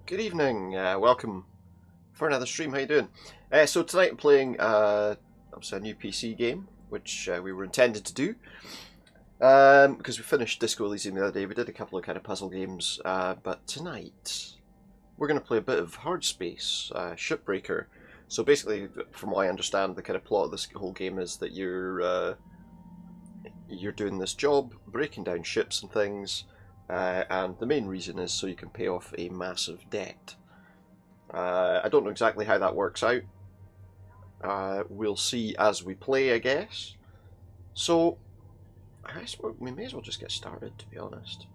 Good evening, welcome for another stream. How you doing? So tonight I'm playing obviously a new PC game, which we were intended to do because we finished Disco Elysium the other day. We did a couple of kind of puzzle games, but tonight we're going to play a bit of Hardspace, Shipbreaker. So basically, from what I understand, the kind of plot of this whole game is that you're doing this job, breaking down ships and things. And the main reason is so you can pay off a massive debt. I don't know exactly how that works out. We'll see as we play, I guess. So, I guess we may as well just get started, to be honest.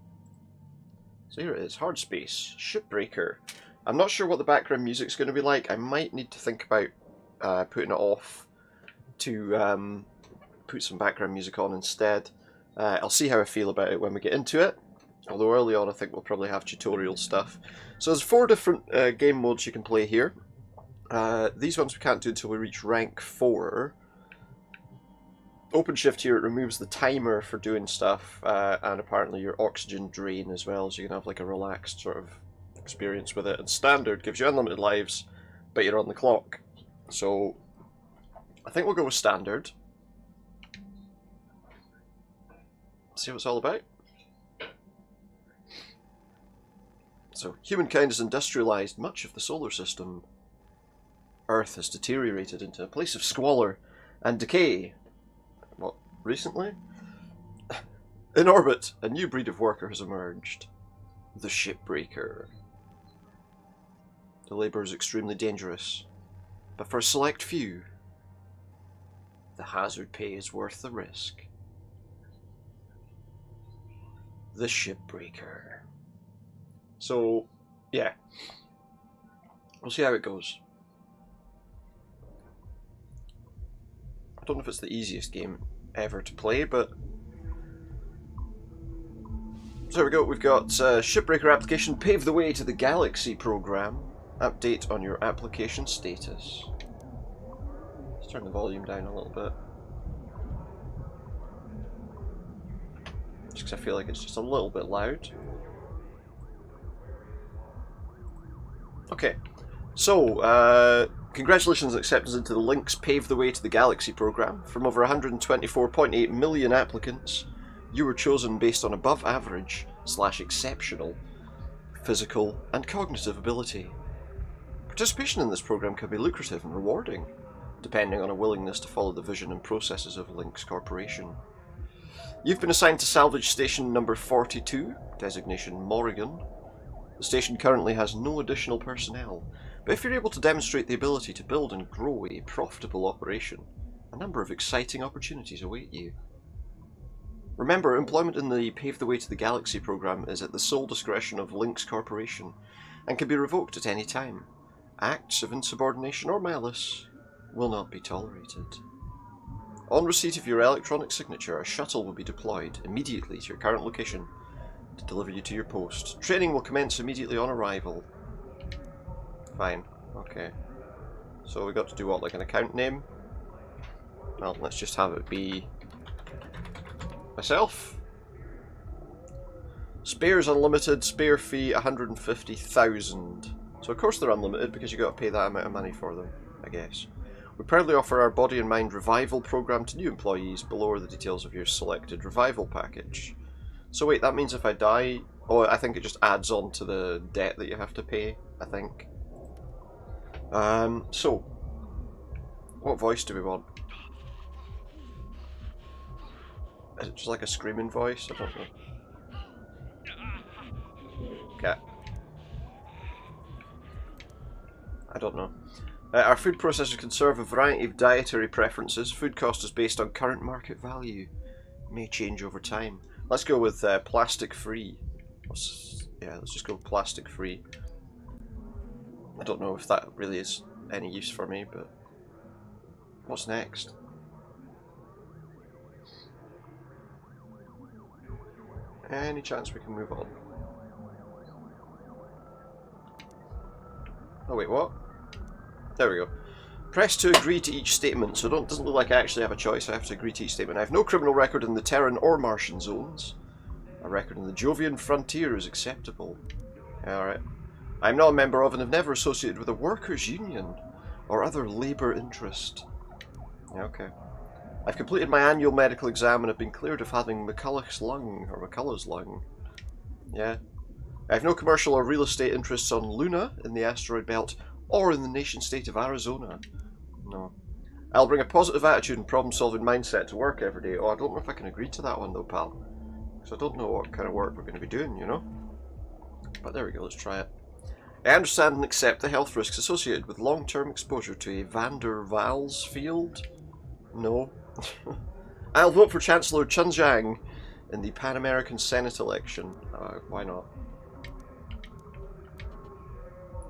So here it is, Hardspace, Shipbreaker. I'm not sure what the background music's going to be like. I might need to think about putting it off to put some background music on instead. I'll see how I feel about it when we get into it. Although early on I think we'll probably have tutorial stuff. So there's 4 different game modes you can play here. These ones we can't do until we reach rank 4. OpenShift here, it removes the timer for doing stuff, and apparently your oxygen drain as well, so you can have like a relaxed sort of experience with it. And Standard gives you unlimited lives, but you're on the clock. So I think we'll go with Standard. See what it's all about. So, humankind has industrialized much of the solar system. Earth has deteriorated into a place of squalor and decay. What, recently? In orbit, a new breed of worker has emerged. The Shipbreaker. The labour is extremely dangerous, but for a select few, the hazard pay is worth the risk. The Shipbreaker. So, yeah, we'll see how it goes. I don't know if it's the easiest game ever to play, but... So here we go, we've got Shipbreaker application, pave the way to the Galaxy program. Update on your application status. Let's turn the volume down a little bit. Just because I feel like it's just a little bit loud. Okay, so congratulations on acceptance into the Links Pave the Way to the Galaxy program. From over 124.8 million applicants, you were chosen based on above average / exceptional physical and cognitive ability. Participation in this program can be lucrative and rewarding, depending on a willingness to follow the vision and processes of Links Corporation. You've been assigned to salvage station number 42, designation Morrigan. The station currently has no additional personnel, but if you're able to demonstrate the ability to build and grow a profitable operation, a number of exciting opportunities await you. Remember, employment in the Pave the Way to the Galaxy program is at the sole discretion of Links Corporation, and can be revoked at any time. Acts of insubordination or malice will not be tolerated. On receipt of your electronic signature, a shuttle will be deployed immediately to your current location to deliver you to your post. Training will commence immediately on arrival. Fine. Okay. So we got to do what, like an account name? Well, let's just have it be myself. Spares unlimited, spare fee 150,000. So of course they're unlimited because you got to pay that amount of money for them, I guess. We proudly offer our Body and Mind Revival program to new employees. Below are the details of your selected revival package. So wait, that means if I die... Oh, I think it just adds on to the debt that you have to pay, I think. So, what voice do we want? Is it just like a screaming voice? I don't know. Okay. I don't know. Our food processors can serve a variety of dietary preferences. Food cost is based on current market value. May change over time. Let's go with plastic free. Let's just go plastic free. I don't know if that really is any use for me, but what's next? Any chance we can move on? Oh wait, what? There we go. Press to agree to each statement, so it doesn't look like I actually have a choice, I have to agree to each statement. I have no criminal record in the Terran or Martian zones. A record in the Jovian frontier is acceptable. Alright. I'm not a member of and have never associated with a workers' union or other labour interest. Yeah, okay. I've completed my annual medical exam and have been cleared of having McCulloch's lung, or McCullough's lung. Yeah. I have no commercial or real estate interests on Luna, in the asteroid belt, or in the nation-state of Arizona. No. I'll bring a positive attitude and problem-solving mindset to work every day. Oh, I don't know if I can agree to that one though, pal. Because I don't know what kind of work we're going to be doing, you know? But there we go, let's try it. I understand and accept the health risks associated with long-term exposure to a van der Waals field. No. I'll vote for Chancellor Chen Jiang in the Pan American Senate election. Why not?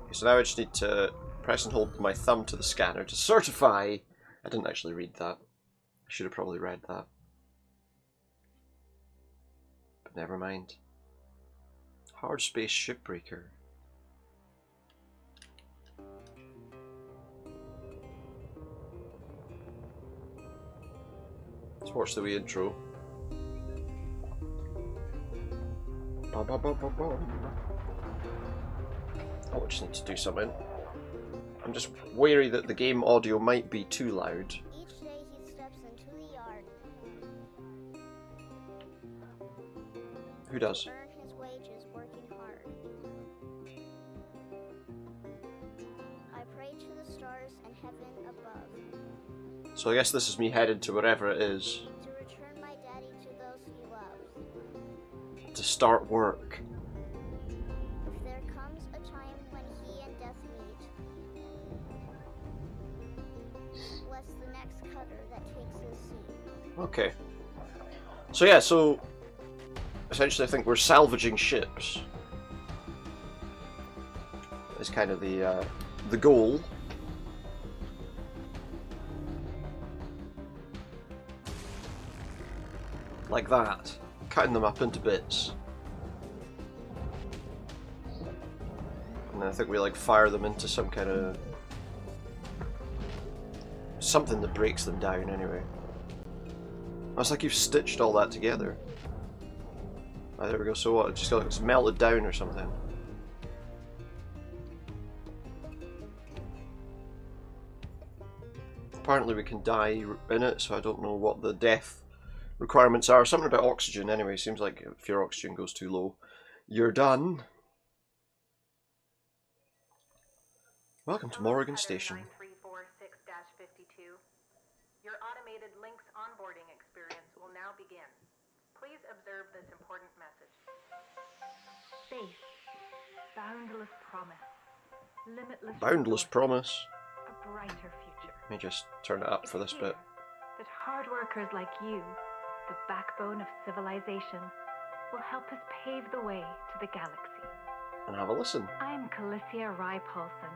Okay, so now I just need to press and hold my thumb to the scanner to certify. I didn't actually read that. I should have probably read that. But never mind. Hardspace Shipbreaker. Let's watch the wee intro. Oh, I just need to do something. I'm just wary that the game audio might be too loud. Each day he steps into the yard. Who does? To earn his wages working hard. I pray to the stars and heaven above. So I guess this is me headed to wherever it is. To return my daddy to those he loves. To start work. If there comes a time when he and death meet, bless the next cutter that takes his seat. Okay. So yeah, so essentially I think we're salvaging ships. Is kind of the goal. Like that. Cutting them up into bits. And I think we like fire them into some kind of something that breaks them down anyway. It's like you've stitched all that together. Oh, there we go, so what? It just got it's melted down or something. Apparently we can die in it, so I don't know what the death requirements are. Something about oxygen anyway. Seems like if your oxygen goes too low, you're done. Welcome to Morrigan Station. 9346-52. Your automated Lynx onboarding experience will now begin. Please observe this important message. Space. Boundless promise. Limitless Boundless promise. A brighter future. Let me just turn it up for this bit. That hard workers like you, the backbone of civilization, will help us pave the way to the galaxy. And have a listen. I'm Calicia Rye Paulson,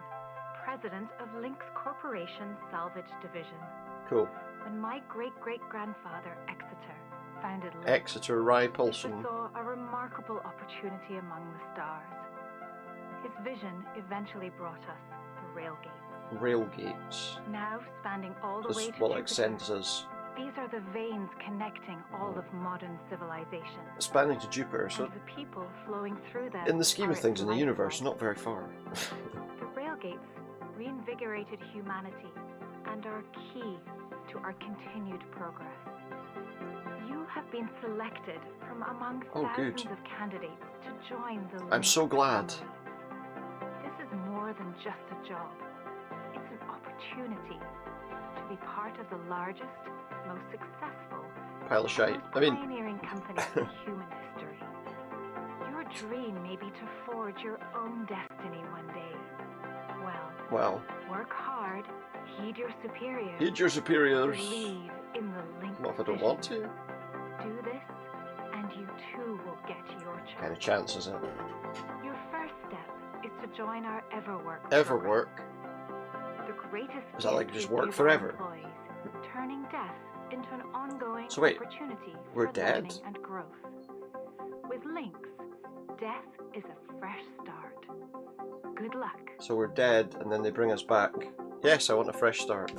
president of Lynx Corporation Salvage Division. Cool. When my great-great-grandfather Exeter founded Lynx, Exeter Rye he Paulson. saw a remarkable opportunity among the stars. His vision eventually brought us the Railgates. Railgates. Now spanning all the way That's to what like Jupiter, sends us these are the veins connecting all of modern civilization. spanning to Jupiter, so And the people flowing through them in the scheme are of things its in the universe, lifeblood. not very far. The Railgates reinvigorated humanity and are key to our continued progress. You have been selected from among Oh, thousands good. of candidates to join the I'm Lynx so glad. family. This is more than just a job. It's an opportunity to be part of the largest, most successful, Pile of shite. most I mean, pioneering company in human history. Your dream may be to forge your own destiny one day. well, Work hard, heed your superiors, heed your superiors. believe in the Lynx Not if I don't vision. want to. Do this, and you too will get your chance. Kind of chance, is it? Your first step is to join our Everwork Ever program. work? The greatest Is that like gift just we work give forever? our employees, turning death into an ongoing So wait, opportunity we're for dead? learning and growth. With Lynx, death is a fresh start. Good luck. So we're dead, and then they bring us back. Yes, I want a fresh start.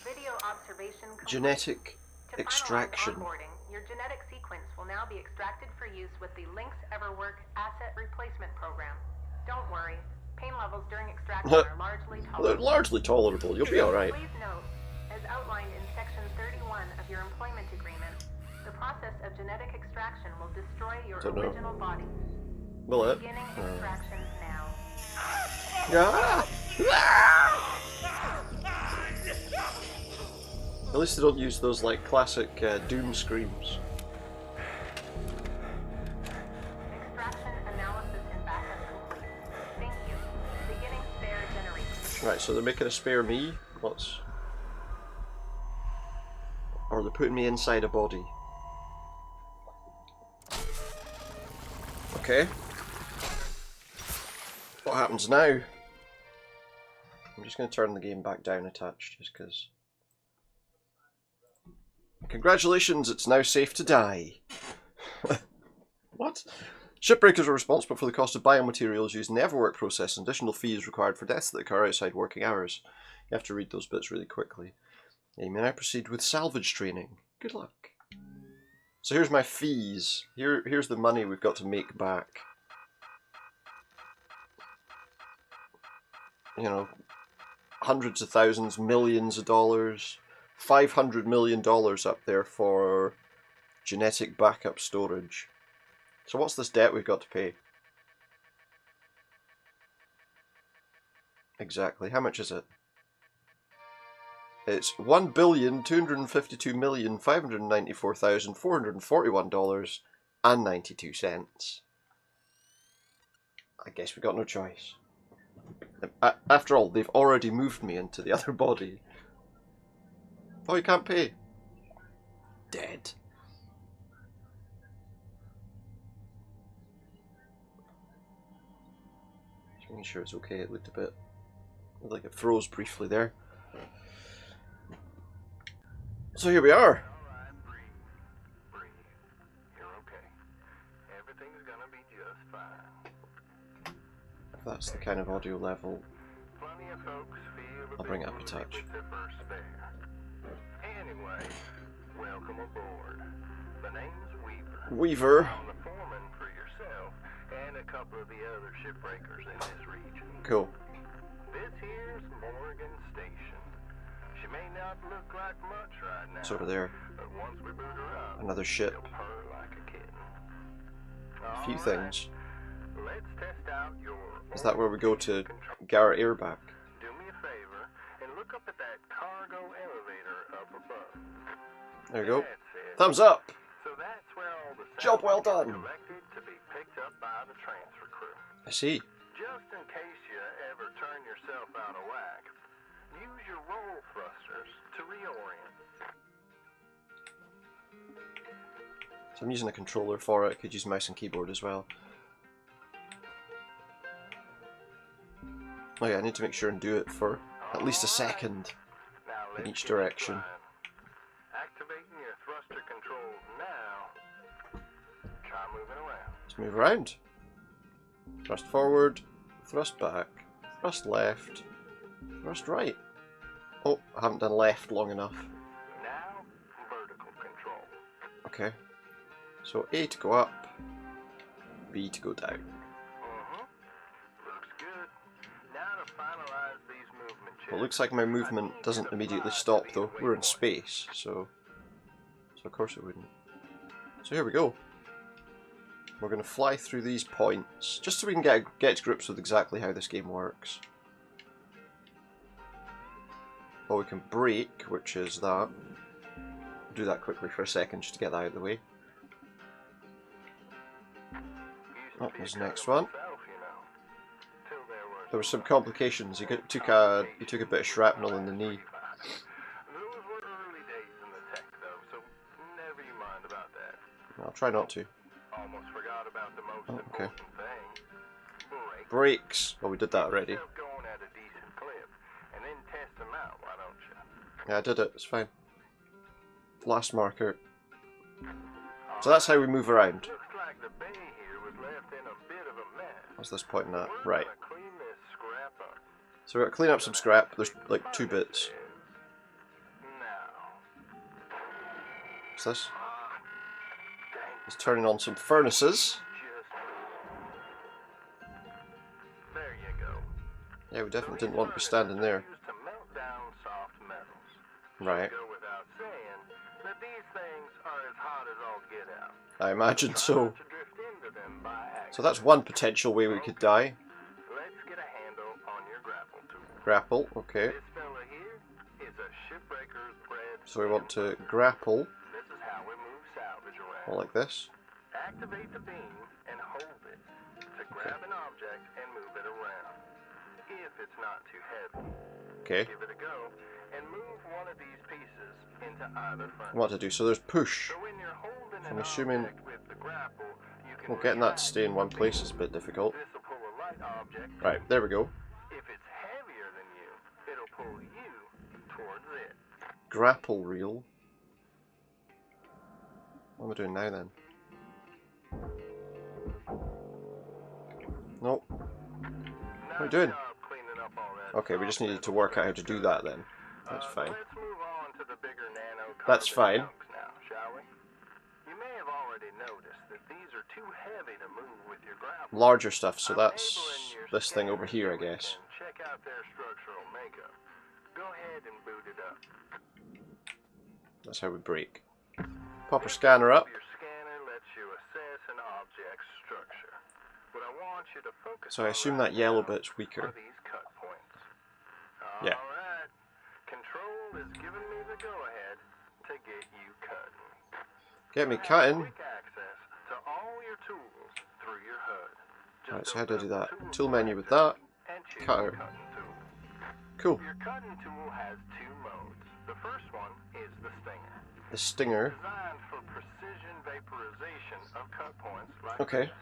Video observation complete. Genetic To finalize extraction. onboarding, your genetic sequence will now be extracted for use with the Lynx Everwork Asset Replacement Program. during extraction are largely They're tolerable. largely tolerable. You'll be alright. Please note, as outlined in Section 31 of your employment agreement, the process of genetic extraction will destroy your Don't know. original body. Will it? Beginning extraction now. At least they don't use those like classic Doom screams. Extraction analysis and backup complete. Thank you. Beginning spare generation. Right, so they're making a spare me? What's... Or they're putting me inside a body. Okay. What happens now? I'm just going to turn the game back down a touch, just because... Congratulations, it's now safe to die. What? Shipbreakers are responsible for the cost of biomaterials used in the Everwork process, and additional fees required for deaths that occur outside working hours. You have to read those bits really quickly. You may now proceed with salvage training. Good luck. So here's my fees. Here's the money we've got to make back. You know, hundreds of thousands, millions of dollars. $500 million up there for genetic backup storage. So what's this debt we've got to pay? Exactly. How much is it? It's $1,252,594,441.92. I guess we got no choice. After all, they've already moved me into the other body. Oh, you can't pay. Dead. Just making sure it's okay. It looked a bit like it froze briefly there. So here we are. Alright, breathe. You're okay. Everything's gonna be just fine. If that's the kind of audio level, Plenty of folks feel I'll bring it up a touch. with their first spare. Anyway, welcome aboard. The name's Weaver. Weaver. I'm the foreman for yourself and a couple of the other shipbreakers in this region. Cool. This here's Morgan Station. She may not look like much right now. It's over there. But once we boot her up, Another ship. she'll purr like a kitten. A few All right. things. Let's test out your Is that where we go to control. Garrett Airback? Do me a favor and look up at that cargo elevator up above. There we go. That's it. Thumbs up! So that's where all the Job well salvage done. is collected to be picked up by the transfer crew. I see. Just in case you ever turn yourself out of whack, use your roll thrusters to reorient. So I'm using a controller for it. Could use mouse and keyboard as well. Oh yeah, I need to make sure and do it for at least a second Now in let's each get direction. flying. Activating your thruster controls now. Try moving around. Let's move around. Thrust forward, thrust back, thrust left, thrust right. Oh, I haven't done left long enough. Now, vertical control. Okay. So A to go up, B to go down. Looks good. Now to finalize these movement checks. Well, it looks like my movement doesn't immediately stop though. We're in space, so of course it wouldn't. So here we go. We're going to fly through these points, just so we can get to grips with exactly how this game works. Or we can brake, which is that. Do that quickly for a second, just to get that out of the way. Oh, there's the next one. There were some complications. He took a bit of shrapnel in the knee. Those were early days in the tech, though, so never you mind about that. I'll try not to. Almost forgot about the most okay. important thing. Brake. Brakes. Well, we did that already. Yourself going at a decent clip, and then test them out, why don't you? Yeah, I did it. It's fine. Last marker. So that's how we move around. Looks like the bay here was left in a bit of a mess. What's this pointing at? We're Right. gonna clean this scrap up. So we've got to clean up some scrap. There's like 2 bits. Now, What's this? dang, It's turning on some furnaces. just there you go. Yeah, we definitely didn't want to be standing there. To melt down soft metals. Right. Go without saying that these things are as hot as all get out. I imagine Try so. not to drift into them by So that's accident. one potential way we could die. Let's get a handle on your grapple tool. Grapple, okay. This fella here is a shipbreaker's bread. So we want to grapple, This is how we move salvage around. like this. Activate the beam and hold it to grab an object and move it around. If it's not too heavy, Okay. give it a go and move one of these pieces into either front. What to do? So there's push. So when you're holding I'm an assuming. object with the grapple, you can Well, getting that to retract stay in one the place beam. is a bit difficult. This will pull a light object. Right, there we go. If it's heavier than you, it'll pull you towards it. Grapple reel. What am I doing now then? Nope. What are we doing? Okay, we just needed to work out how to do that then. That's fine. Let's move on to the bigger nano That's fine. chunks now, shall we? You may have already noticed that these are too heavy to move with your grapple. Larger stuff, so I'm that's enabling your this thing over scanner here, I so it guess. can check out their structural makeup. Go ahead and boot it up. That's how we break. Pop our scanner up. Your scanner lets you assess an object's structure. What I want you to focus So I on assume right that yellow now bit's weaker. are these cut points. Yeah. Alright. Control is giving me the go-ahead to get you cutting. Get me You have cutting. quick access to all your tools through your HUD. Just Right, so how do I open do up that? the Tool menu with selector that. and choose Cutter. the cutting tool. Cool. Your cutting tool has two modes. The first one is the stinger. The stinger. Designed for precision vaporization of cut points like Okay. this.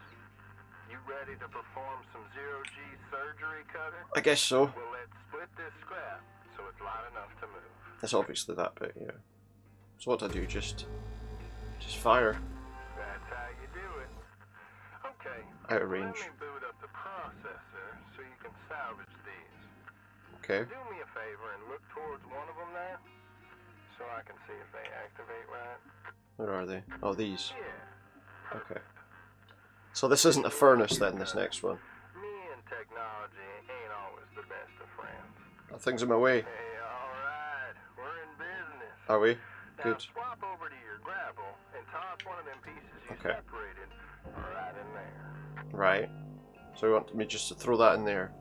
You ready to perform some zero-G surgery, Cutter? I guess so. Well, let's split this scrap so it's light enough to move. It's obviously that bit, yeah. So what do I do? Just fire. That's how you do it. Okay. Out of range. Let me boot up the processor so you can salvage these. Okay. Do me a favor and look towards one of them there so I can see if they activate right. Where are they? Oh, these. Yeah. Okay. So this isn't a furnace then, this next one. Me and technology ain't always the best of friends. That thing's in my way. Hey, alright. We're in business. Are we? Now Good. swap over to your grapple and toss one of them pieces you Okay. separated right in there. Right. So you want me just to throw that in there?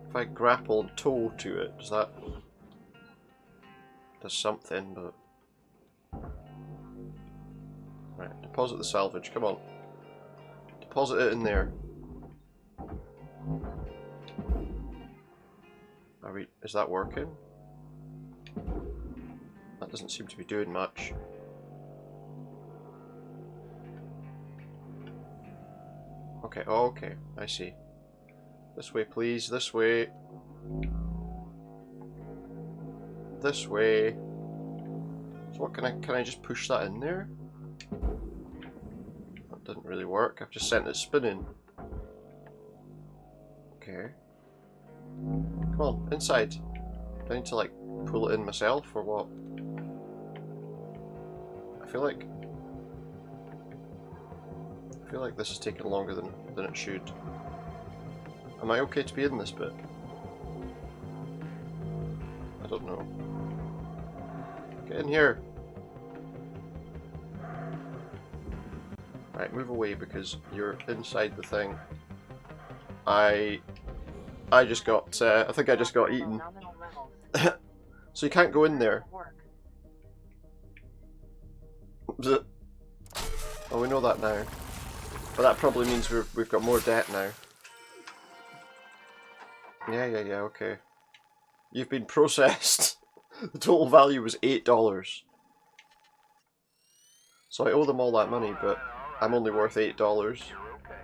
If I grapple and toe to it, does that... does something, but... Right, deposit the salvage, come on. Deposit it in there. Are we... is that working? That doesn't seem to be doing much. Okay, okay, I see. This way, please, this way. This way. So what can I just push that in there? That didn't really work, I've just sent it spinning. Okay. Come on, inside. Do I need to like pull it in myself or what? I feel like this is taking longer than it should. Am I okay to be in this bit? I don't know. Get in here! Right, move away because you're inside the thing. I just got, I think I just got eaten. So you can't go in there. Oh, we know that now. But that probably means we've got more debt now. Yeah, okay. You've been processed. The total value was $8. So I owe them all that money, but I'm only worth $8. You're okay.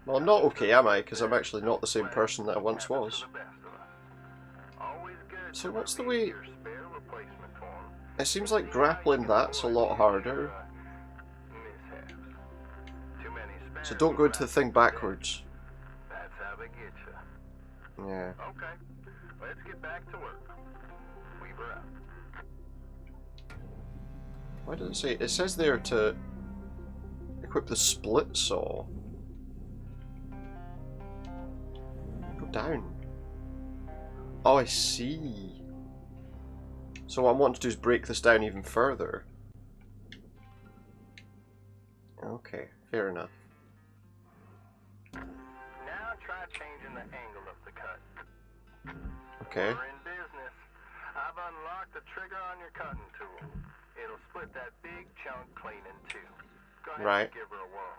Well, I'm not okay, am I? Because I'm actually not the same person that I once was. So what's the way... It seems like grappling that's a lot harder. So don't go into the thing backwards. That's how they get you. Yeah. Okay, let's get back to work. Weaver out. Why does it say... It says there to Equip the split saw. Go down. Oh, I see. So what I want to do is break this down even further. Okay, fair enough. Now try changing the angle of the cut. Okay. We're in business. I've unlocked the trigger on your cutting tool. It'll split that big chunk clean in two. Go ahead Right. and give her a whirl.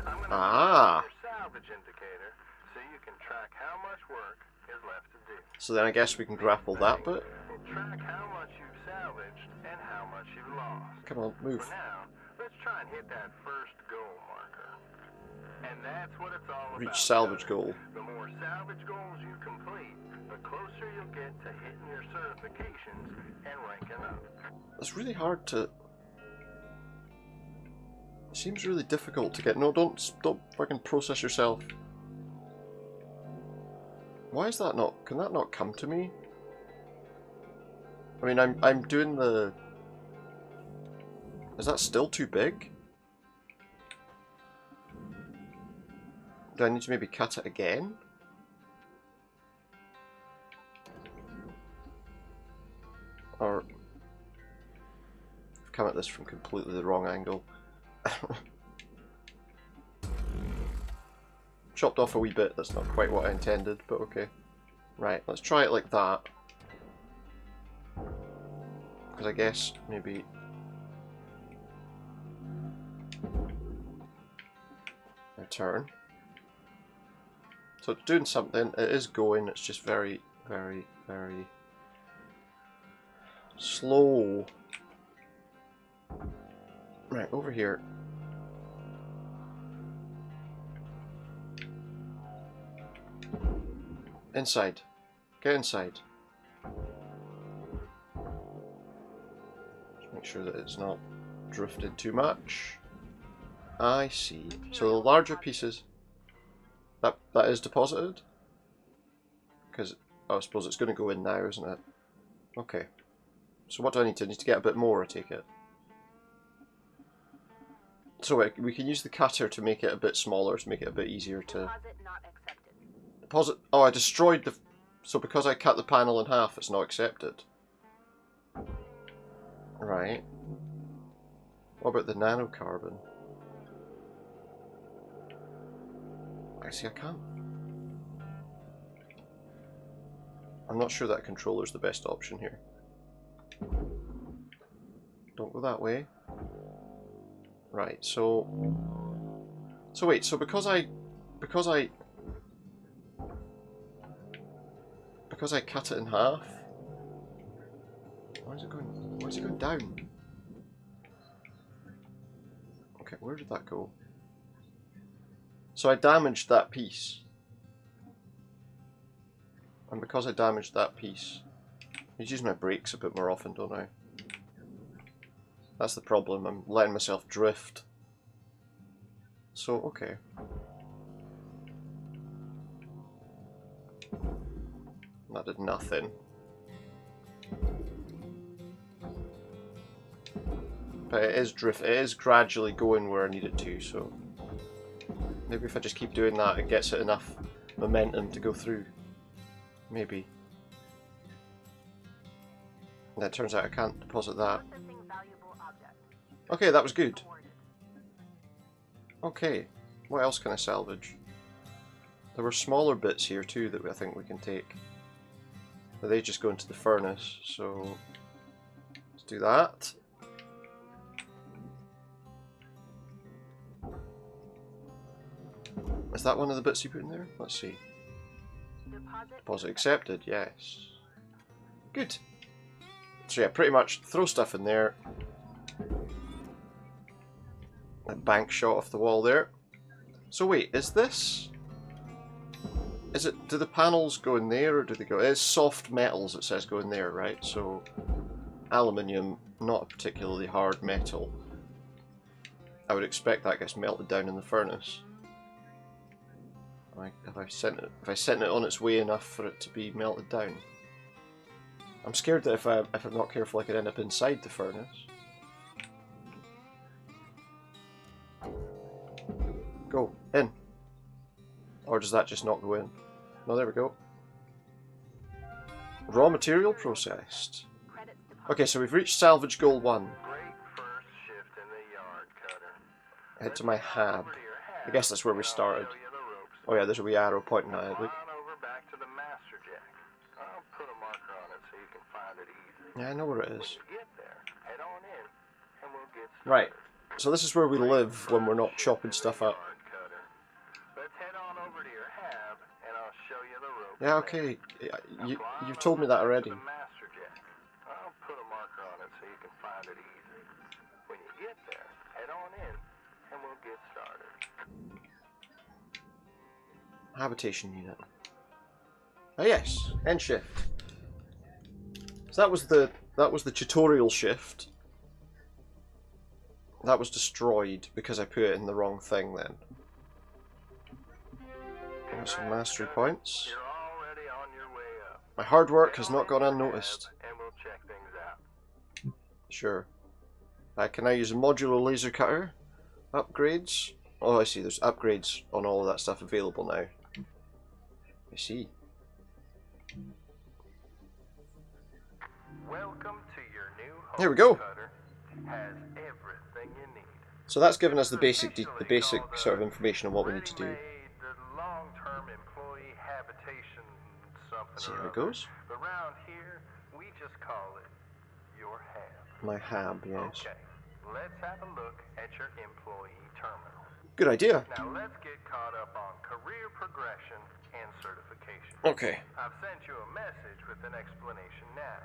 I'm gonna Ah. put your salvage indicator so you can track how much work is left to do. So then I guess we can grapple that bit. Track how much you've salvaged and how much you've lost. Come on, move. For now, let's try and hit that first goal marker. And that's what it's all about. Reach salvage goal. The more salvage goals you complete, the closer you'll get to hitting your certifications and ranking up. It's really hard to... It seems really difficult to get... No, don't fucking process yourself. Why is that not... Can that not come to me? I mean, I'm doing the... Is that still too big? Do I need to maybe cut it again? Or... I've come at this from completely the wrong angle. Chopped off a wee bit, that's not quite what I intended, but okay. Right, let's try it like that. Because I guess maybe... I turn. So it's doing something, it is going, it's just very, very, very slow. Right, over here. Inside. Get inside. Just make sure that it's not drifted too much. I see. So the larger pieces... That is deposited? Because I suppose it's going to go in now, isn't it? Okay. So what do I need to... I need to get a bit more, I take it. So we can use the cutter to make it a bit smaller, to make it a bit easier to... Deposit not accepted. Deposit... Oh, I destroyed the... So because I cut the panel in half, it's not accepted. Right. What about the nanocarbon? I see, I can't... I'm not sure that controller's the best option here. Don't go that way. Right, so... So wait, so because I cut it in half... Where's it going down? Okay, where did that go? So I damaged that piece. And because I damaged that piece... I need to use my brakes a bit more often, don't I? That's the problem, I'm letting myself drift. So, okay. That did nothing. But it is gradually going where I need it to, so... Maybe if I just keep doing that, it gets it enough momentum to go through. Maybe. And it turns out I can't deposit that. Okay, that was good. Okay, what else can I salvage? There were smaller bits here too that I think we can take. But they just go into the furnace, so let's do that. Is that one of the bits you put in there? Let's see. Deposit accepted, yes. Good. So yeah, pretty much throw stuff in there. A bank shot off the wall there. So wait, is this... Is it... Do the panels go in there or do they go... It's soft metals it says go in there, right? So... Aluminium, not a particularly hard metal. I would expect that gets melted down in the furnace. Have I sent it on its way enough for it to be melted down? I'm scared that if I'm not careful I could end up inside the furnace. Go. In. Or does that just not go in? No, there we go. Raw material processed. Okay, so we've reached salvage goal 1. Great first shift in the yard, Cutter. Head to my hab. I guess that's where we started. Oh yeah, there's a wee arrow pointing at it. Look. On over back to the master jack. I'll put a marker on it so you can find it easy. Yeah, I know where it is. When you get there, head on in, and we'll get started. Right. So this is where we live when we're not chopping stuff up. Let's head on over to your hab, and I'll show you the ropes. Yeah, okay. You've told me that already. The master jack. I'll put a marker on it so you can find it easy. When you get there, head on in, and we'll get started. Habitation unit. Oh yes, end shift. So that was the tutorial shift. That was destroyed because I put it in the wrong thing then. Got some mastery points. You're already on your way up. My hard work has not gone unnoticed. And we'll check things out. Sure. Can I use a modular laser cutter? Upgrades? Oh, I see. There's upgrades on all of that stuff available now. I see. Welcome to your new home. There we go. Cutter. Has everything you need. So that's given us the basic sort of information on what we need to do. The long-term employee habitation something. See or how it other. goes. Around here, we just call it your hab. My hab, yes. Okay, let's have a look at your employee terminal. Good idea. Now let's get caught up on career progression and certification. Okay. I've sent you a message with an explanation now.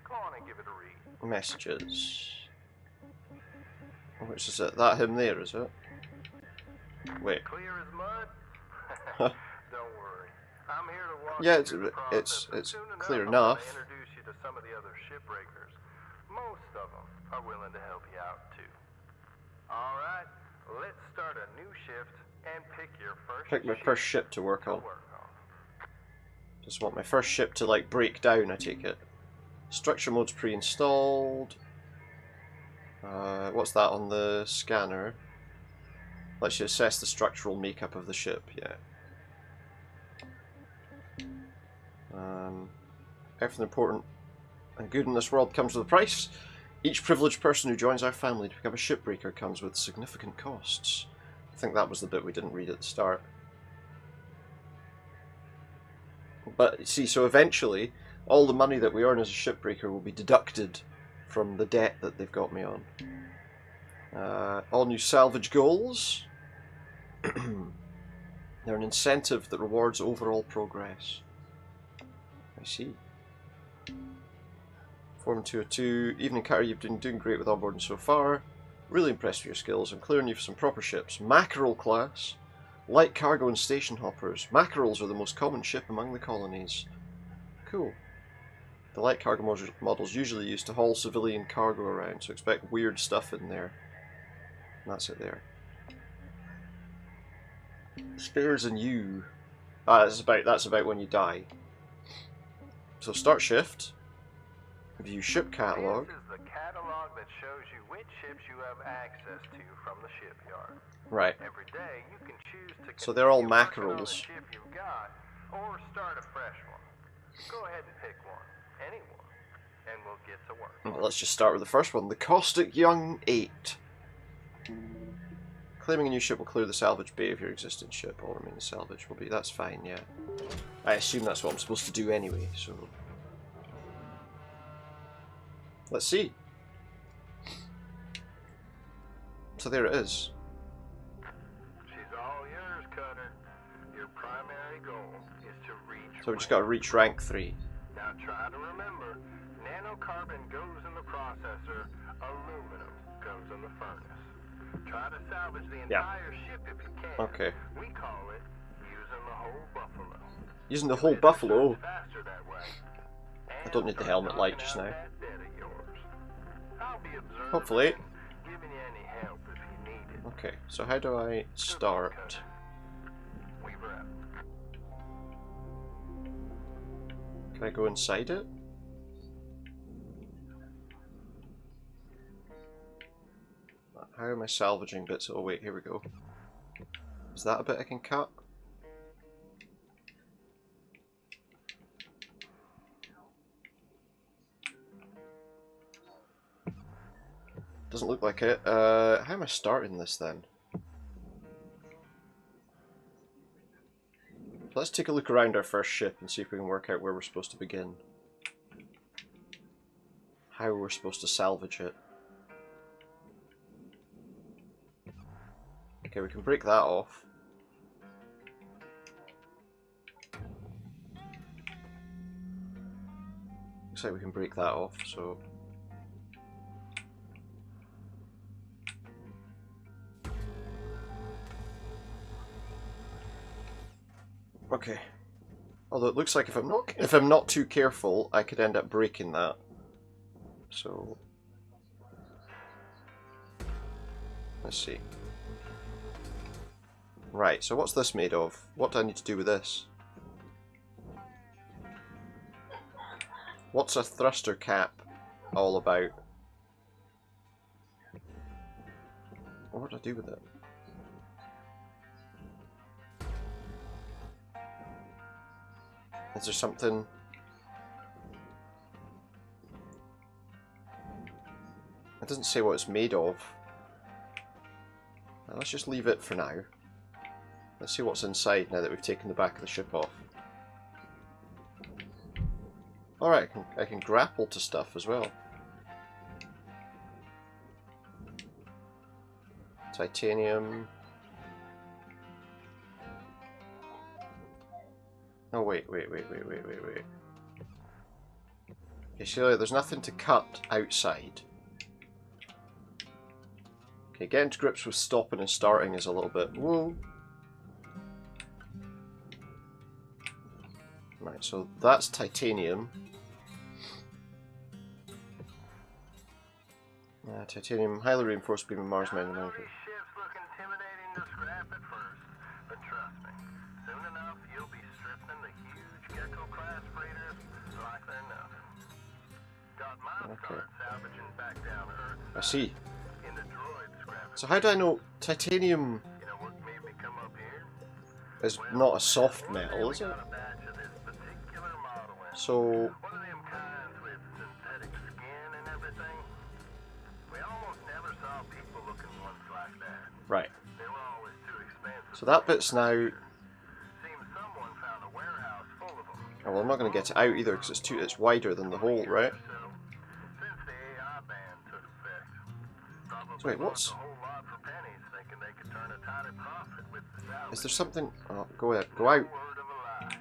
Go on and give it a read. Messages. Which is it? That him there, is it? Wait. Clear as mud? Don't worry. I'm here to walk Yeah, you it's through the process, and it's soon clear I'm gonna enough. introduce you to some of the other shipbreakers. Most of them are willing to help you out too. All right, let's start a new shift and pick your first. Pick my ship first ship to work to on. work on. Just want my first ship to like break down, I take it. Structure mode's pre-installed. What's that on the scanner? Lets you assess the structural makeup of the ship, yeah. Everything important and good in this world comes with a price. Each privileged person who joins our family to become a shipbreaker comes with significant costs. I think that was the bit we didn't read at the start. But see, so eventually, all the money that we earn as a shipbreaker will be deducted from the debt that they've got me on. All new salvage goals. They're an incentive that rewards overall progress. I see. Foreman 202, evening Carter, you've been doing great with onboarding so far. Really impressed with your skills. I'm clearing you for some proper ships. Mackerel class, light cargo and station hoppers. Mackerels are the most common ship among the colonies. Cool. The light cargo models usually used to haul civilian cargo around, so expect weird stuff in there. And that's it there. Spares and you. That's about when you die. So start shift. View ship catalog. This is the catalog that shows you which ships you have access to from the shipyard. Right. Every day you can choose to So they're all continue working on the mackerels. ship you've got, or start a fresh one. Go ahead and pick one, any one, and we'll get to work. Well, let's just start with the first one. The Caustic Young 8. Claiming a new ship will clear the salvage bay of your existing ship. All remaining salvage will be... That's fine, yeah. I assume that's what I'm supposed to do anyway, so... Let's see. So there it is. She's all yours, Cutter. Your primary goal is to reach. So we just got to reach rank 3. Now try to remember, nanocarbon goes in the processor, aluminum goes in the furnace. Try to salvage the entire ship if you can. Okay. We call it using the whole buffalo. Using the whole buffalo. Faster that way. I don't need the helmet light just now. That debt of yours. I'll be observing, Hopefully. giving you any help if you need it. Okay, so how do I start? Weaver out. Can I go inside it? How am I salvaging bits? Oh wait, here we go. Is that a bit I can cut? Doesn't look like it. How am I starting this then? Let's take a look around our first ship and see if we can work out where we're supposed to begin. How we're supposed to salvage it. Okay, we can break that off. Looks like we can break that off, so... Okay. Although it looks like if I'm not too careful, I could end up breaking that. So let's see. Right, so what's this made of? What do I need to do with this? What's a thruster cap all about? What do I do with it? Is there something... It doesn't say what it's made of. Now, let's just leave it for now. Let's see what's inside now that we've taken the back of the ship off. Alright, I can grapple to stuff as well. Titanium. Oh, wait. Okay, so there's nothing to cut outside. Okay, getting to grips with stopping and starting is a little bit... Whoa. Right, so that's titanium. Titanium, highly reinforced beam of Mars Ships look intimidating to scrap at first, but trust me, soon enough you'll be stripping the huge Gecko-class freighters like they're nothing. Got my start salvaging back down Earth. I see. In the droid scrap. So how do I know titanium You know what made me come up here? is not a soft metal, is it? Got a batch of this particular model in. So, One of them kinds with synthetic skin and everything. We almost never saw people looking ones like that. right. They were always too expensive. So that bit's now... Seems someone found a warehouse full of them. Oh, well, I'm not going to get it out either because it's wider than the hole, right? Since the AI ban took effect. Probably So wait, what's... a whole lot for pennies, thinking they could turn a tiny profit with the salvage. Is there something... Oh, go ahead. Go out. Word of a lie.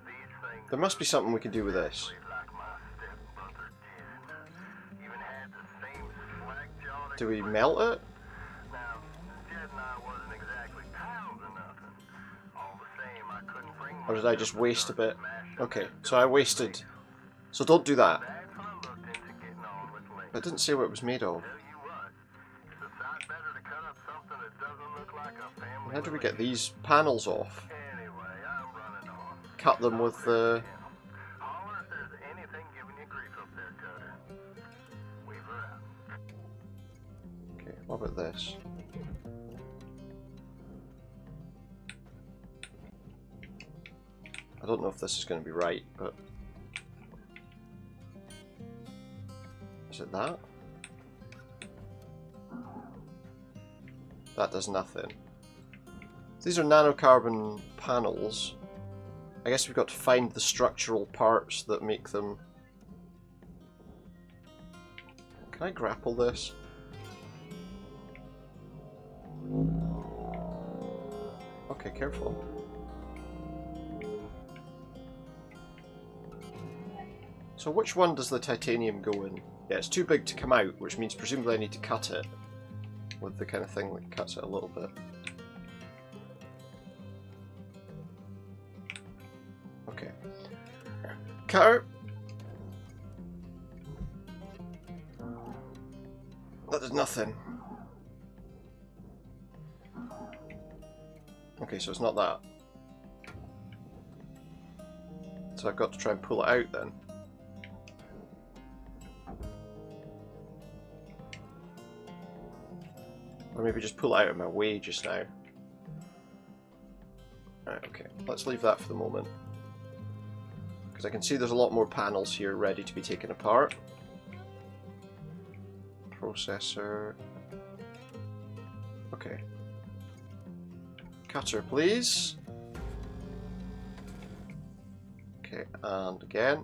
These things There must be something we can do with this. like my stepbrother did. Even had the same slack-jawed Do we melt it? Now, Jed and I wasn't exactly pals or nothing. All the same, I couldn't bring Or did I just waste a bit? smash Okay, so I wasted... So don't do that. That's when I looked into getting on with Link. It didn't say what it was made of. Tell you what, it's a sight better to cut up something that doesn't look like a family. How do we get these panels off? Anyway, I'm running on. Cut them with the... Holler if there's anything giving you grief up there, Cutter. Weaver out. Okay, what about this? I don't know if this is going to be right, but... Is it that? That does nothing. These are nanocarbon panels. I guess we've got to find the structural parts that make them... Can I grapple this? Okay, careful. So which one does the titanium go in? Yeah, it's too big to come out, which means presumably I need to cut it with the kind of thing that cuts it a little bit. Okay. Cutter! That does nothing. Okay, so it's not that. So I've got to try and pull it out then. Or maybe just pull it out of my way just now. Right, okay, let's leave that for the moment. Because I can see there's a lot more panels here ready to be taken apart. Processor. Okay. Cutter, please. Okay, and again.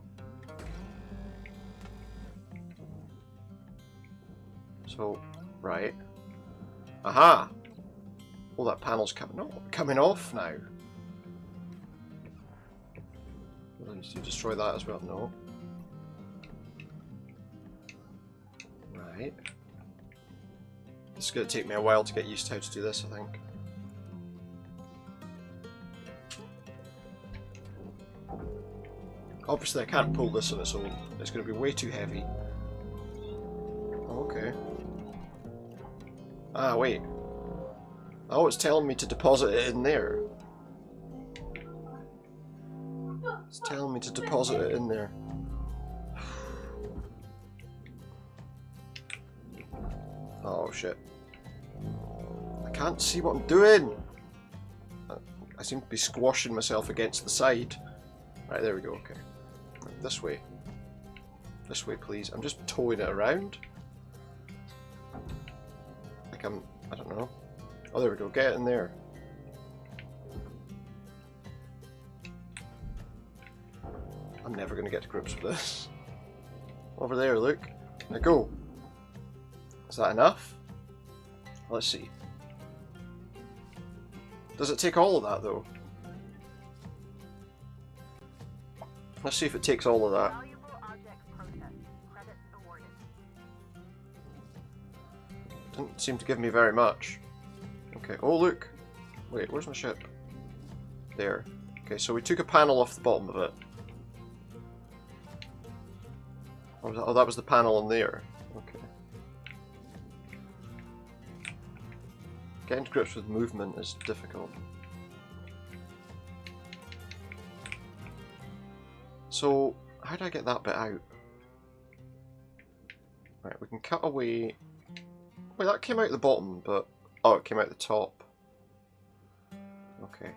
So, right. Aha! Oh, that panel's coming off now. Will I need to destroy that as well? No. Right. It's going to take me a while to get used to how to do this, I think. Obviously I can't pull this on its own. It's going to be way too heavy. Okay. Ah, wait. Oh, it's telling me to deposit it in there. It's telling me to deposit it in there. Oh, shit. I can't see what I'm doing! I seem to be squashing myself against the side. Right, there we go, okay. This way. This way, please. I'm just towing it around. Like I don't know. Oh, there we go. Get in there. I'm never going to get to grips with this. Over there, look. Now go. Is that enough? Let's see. Does it take all of that, though? Let's see if it takes all of that. Valuable object processed. Credits awarded. Didn't seem to give me very much. Okay, oh look! Wait, where's my ship? There. Okay, so we took a panel off the bottom of it. Oh, that was the panel in there. Okay. Getting to grips with movement is difficult. So, how do I get that bit out? Right, we can cut away... Wait, that came out the bottom, but... Oh, it came out the top. Okay.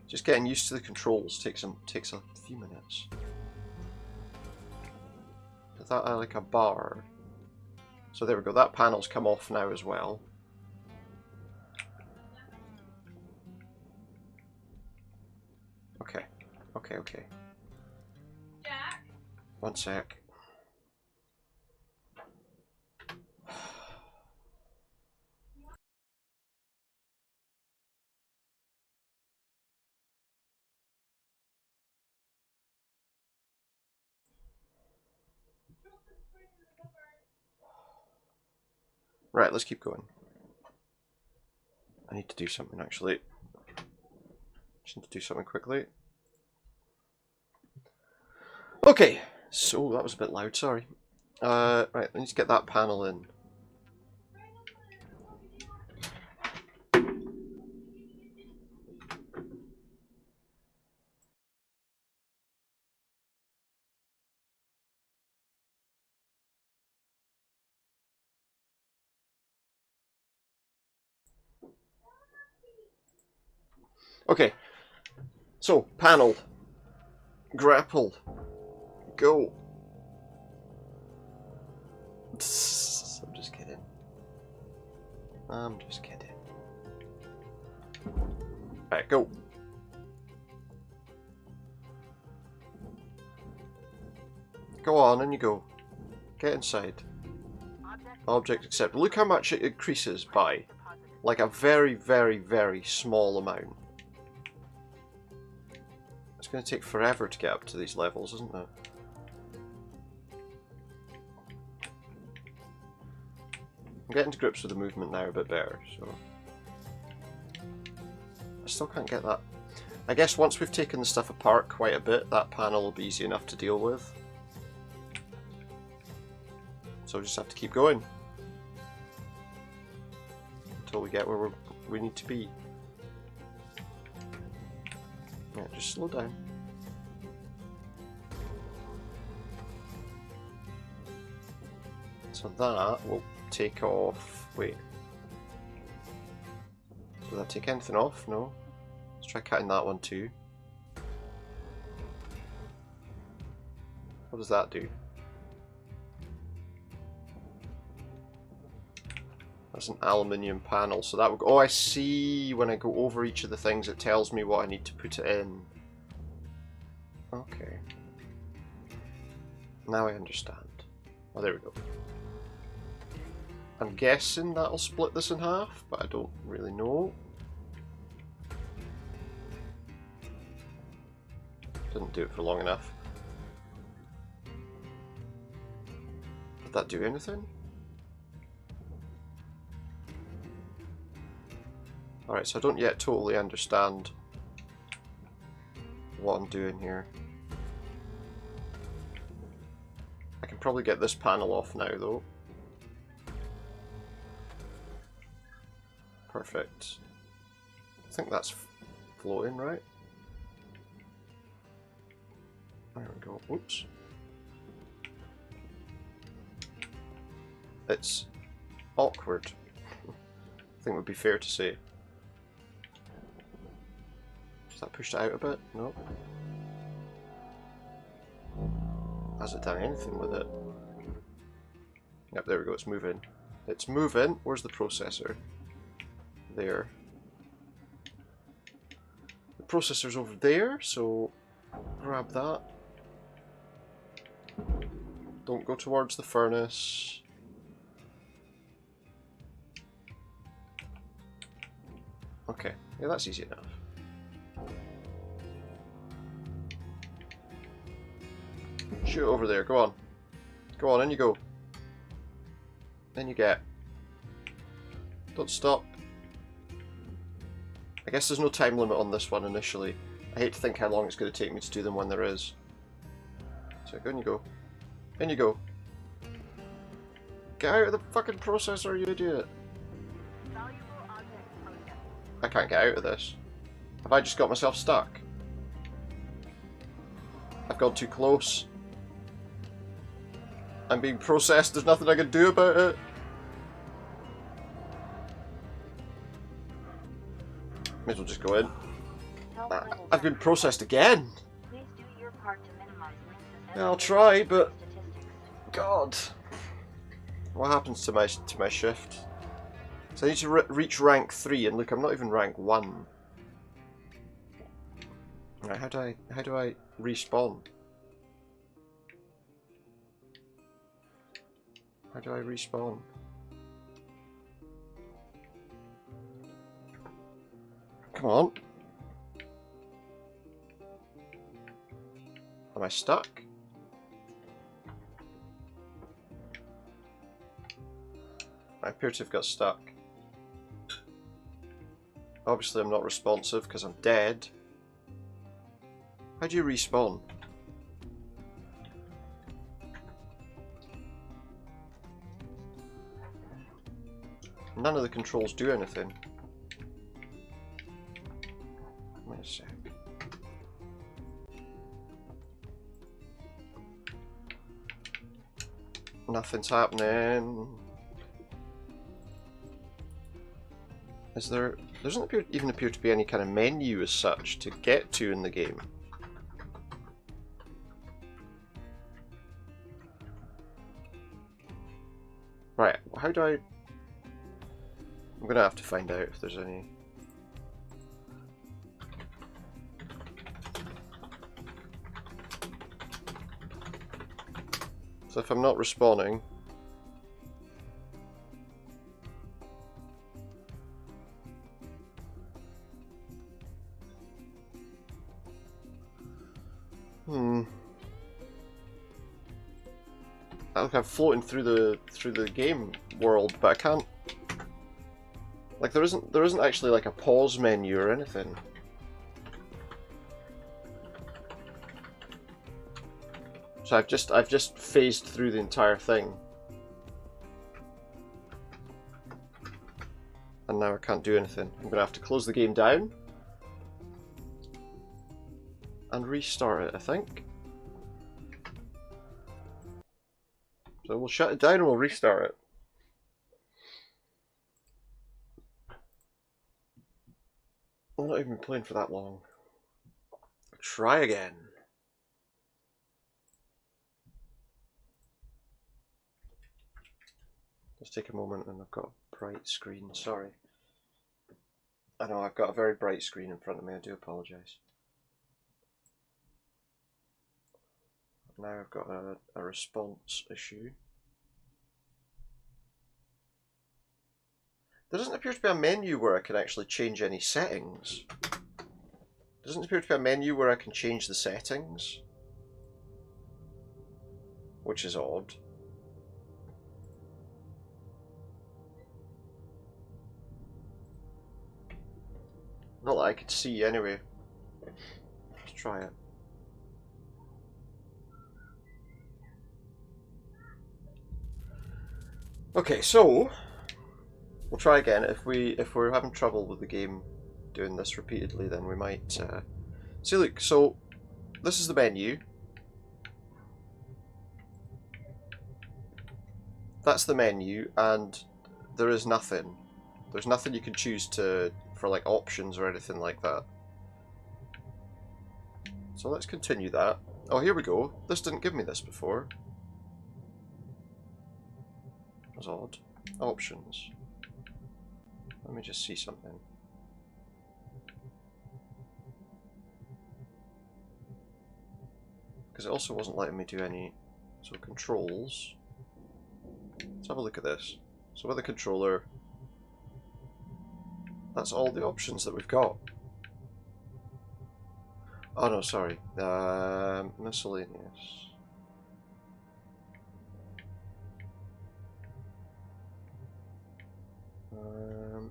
Just getting used to the controls takes a few minutes. Is that like a bar? So there we go, that panel's come off now as well. Okay, okay, okay. Jack? One sec. Right, let's keep going. I need to do something actually. Just need to do something quickly. Okay, so that was a bit loud, sorry. Right, I need to get that panel in. Okay, so panel, grapple, go. I'm just kidding. I'm just kidding. Right, go. Go on, and you go. Get inside. Object accepted. Look how much it increases by. Like a very, very, very small amount. It's going to take forever to get up to these levels, isn't it? I'm getting to grips with the movement now a bit better, so... I still can't get that. I guess once we've taken the stuff apart quite a bit, that panel will be easy enough to deal with. So we just have to keep going. Until we get where we need to be. Yeah, just slow down. So that will take off... Wait. Does that take anything off? No. Let's try cutting that one too. What does that do? That's an aluminium panel, so that would go... Oh, I see. When I go over each of the things, it tells me what I need to put it in. Okay. Now I understand. Oh, there we go. I'm guessing that'll split this in half, but I don't really know. Didn't do it for long enough. Did that do anything? Alright, so I don't yet totally understand what I'm doing here. I can probably get this panel off now though. Perfect. I think that's floating, right? There we go. Oops. It's awkward, I think would be fair to say. Has that pushed it out a bit? No. Has it done anything with it? Yep, there we go, it's moving. It's moving. Where's the processor? There. The processor's over there, so grab that. Don't go towards the furnace. Okay, yeah, that's easy enough. Shoot over there, go on. Go on, in you go. In you get. Don't stop. I guess there's no time limit on this one initially. I hate to think how long it's going to take me to do them when there is. So in you go. In you go. Get out of the fucking processor, you idiot. I can't get out of this. Have I just got myself stuck? I've gone too close. I'm being processed, there's nothing I can do about it. May as well just go in. I've been processed again. Yeah, I'll try, but God, what happens to my shift? So I need to reach rank 3, and look, I'm not even rank 1. Right, how do I respawn? How do I respawn? Come on. Am I stuck? I appear to have got stuck. Obviously I'm not responsive because I'm dead. How do you respawn? None of the controls do anything. Wait a sec. Nothing's happening. Is there... There doesn't even appear to be any kind of menu as such to get to in the game. Right, how do I... I'm gonna have to find out if there's any... So if I'm not respawning... Look, I'm floating through the game world, but I can't... Like there isn't actually like a pause menu or anything. So I've just phased through the entire thing. And now I can't do anything. I'm gonna have to close the game down and restart it, I think. So we'll shut it down and we'll restart it. I've not even been playing for that long. Try again. Just take a moment, and I've got a bright screen, sorry. I know, I've got a very bright screen in front of me, I do apologise. Now I've got a response issue. There doesn't appear to be a menu where I can actually change any settings. There doesn't appear to be a menu where I can change the settings. Which is odd. Not that I could see anyway. Let's try it. Okay, so we'll try again. If we're having trouble with the game doing this repeatedly, then we might see. Look, so this is the menu. That's the menu, and there is nothing. There's nothing you can choose for like options or anything like that. So let's continue that. Oh, here we go. This didn't give me this before. That's odd. Options. Let me just see something. Because it also wasn't letting me do any. So controls. Let's have a look at this. So with the controller, that's all the options that we've got. Oh no, sorry. Miscellaneous.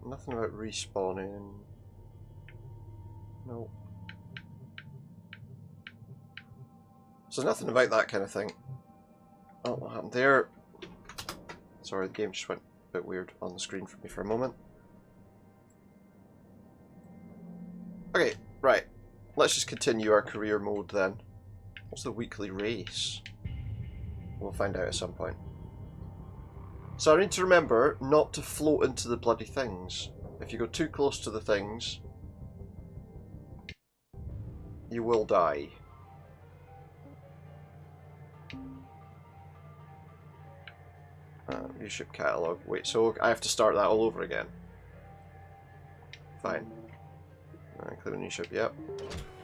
Nothing about respawning. Nope. So nothing about that kind of thing. Oh, what happened there? Sorry, the game just went a bit weird on the screen for me for a moment. Okay, right. Let's just continue our career mode then. What's the weekly race? We'll find out at some point. So I need to remember not to float into the bloody things. If you go too close to the things, you will die. View ship catalog. Wait, so I have to start that all over again? Fine. Include a new ship, yep.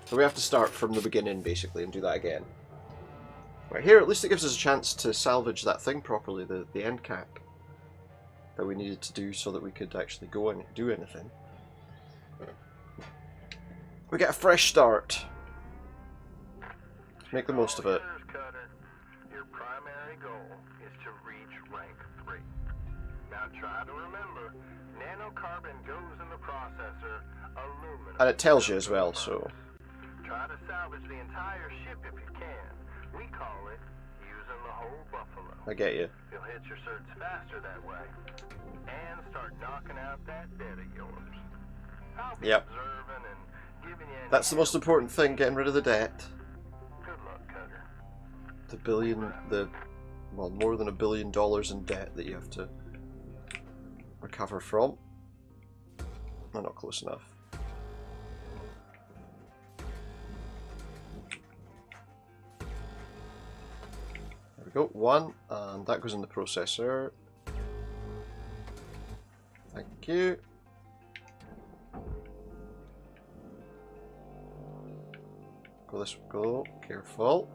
So we have to start from the beginning, basically, and do that again. Right, here at least it gives us a chance to salvage that thing properly, the end cap that we needed to do so that we could actually go and do anything. We get a fresh start. Let's make the most of it. Your primary goal is to reach rank 3. Now try to remember, nanocarbon goes in the processor, aluminum. And it tells you as well, so. Try to salvage the entire ship if you can. We call it using the whole buffalo. I get you. You'll hit your certs faster that way. And start knocking out that debt of yours. I'll be observing and giving you That's the most important thing, getting rid of the debt. Good luck, Cutter. Well, more than $1 billion in debt that you have to recover from. No, not close enough. There we go, 1, and that goes in the processor. Thank you. Go this way, go, careful.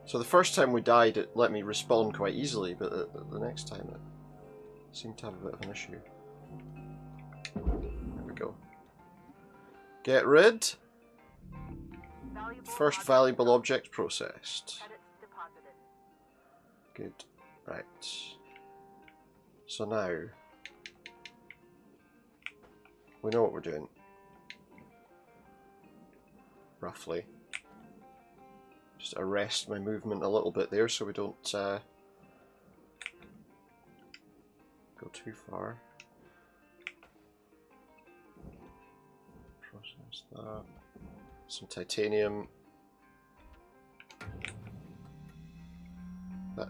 So the first time we died, it let me respawn quite easily, but the next time it seemed to have a bit of an issue. There we go. Get rid. First valuable object processed. Good. Right. So now we know what we're doing. Roughly. Just arrest my movement a little bit there so we don't go too far. Process that. Some titanium.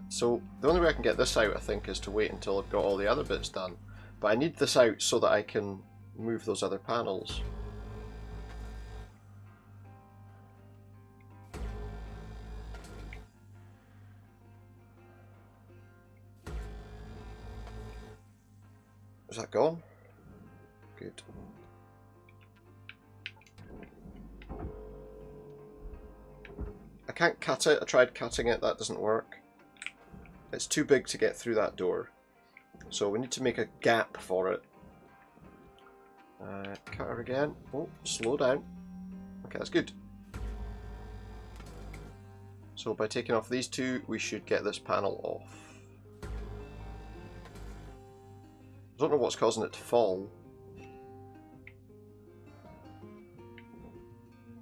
So the only way I can get this out, I think, is to wait until I've got all the other bits done. But I need this out so that I can move those other panels. Is that gone? Good. I can't cut it. I tried cutting it. That doesn't work. It's too big to get through that door. So we need to make a gap for it. Cut her again. Oh, slow down. Okay, that's good. So by taking off these two, we should get this panel off. I don't know what's causing it to fall.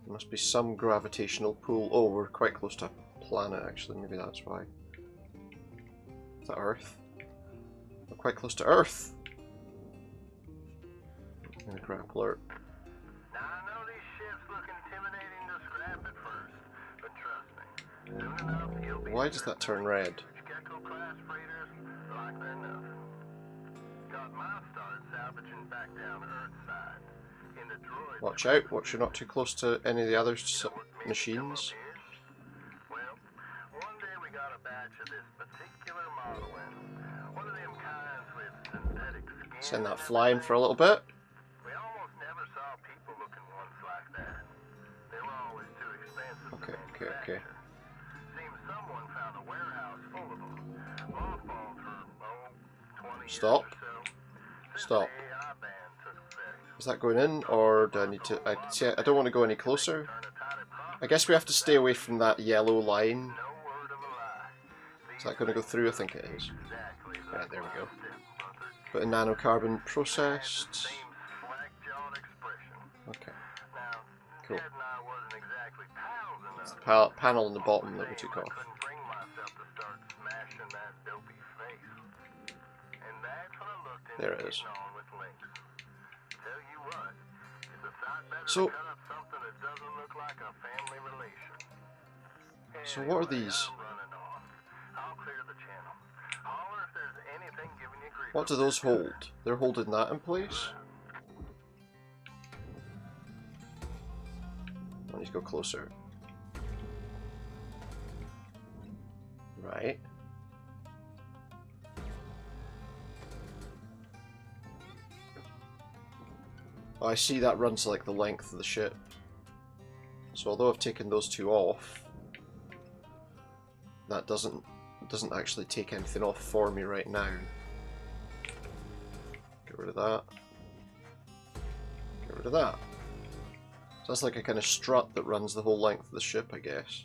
There must be some gravitational pull. Oh, we're quite close to a planet actually, maybe that's why. Is that Earth? We're quite close to Earth! I'm gonna grapple her. Now I know these ships look intimidating to scrap at first, but trust me, soon enough you'll be Why does that turn red? Gecko class freighters like they're nothing. Got my start salvaging back down Earth's side. In the droid Watch out, watch you're not too close to any of the other machines. Well, one day we got a batch of this particular model in. One of them kinds with synthetic skin. Send that flying for a little bit. We almost never saw people looking ones like that. They were always too expensive to Okay. manufacture. Seems someone found a warehouse full of them. Mothballed for, 20 Stop. years or so. Since Stop. the AI ban took effect. Is that going in, or do I need to... I don't want to go any closer. Turned a tighter profit. I guess we have to stay away from that yellow line. No word of a lie. Is that going to go through? I think it is. Exactly. Right, there we go. Bit of nanocarbon processed. Same slack-jawed expression. Okay. Now, Cool. Ted and I wasn't exactly pals enough. The panel on the bottom that we took I off. couldn't bring myself to start smashing that dopey face. And that's when I looked into There it is. getting on with links. Tell you what, it's a sight better So- to cut up something that doesn't look like a family relation. So what are Anyway, these? I'm running off. I'll clear the channel. Holler if there's anything giving you grief. What do those hold? They're holding that in place? I need to go closer. Right. Oh, I see that runs like the length of the ship. So although I've taken those two off, that doesn't actually take anything off for me right now. Get rid of that. Get rid of that. So that's like a kind of strut that runs the whole length of the ship, I guess.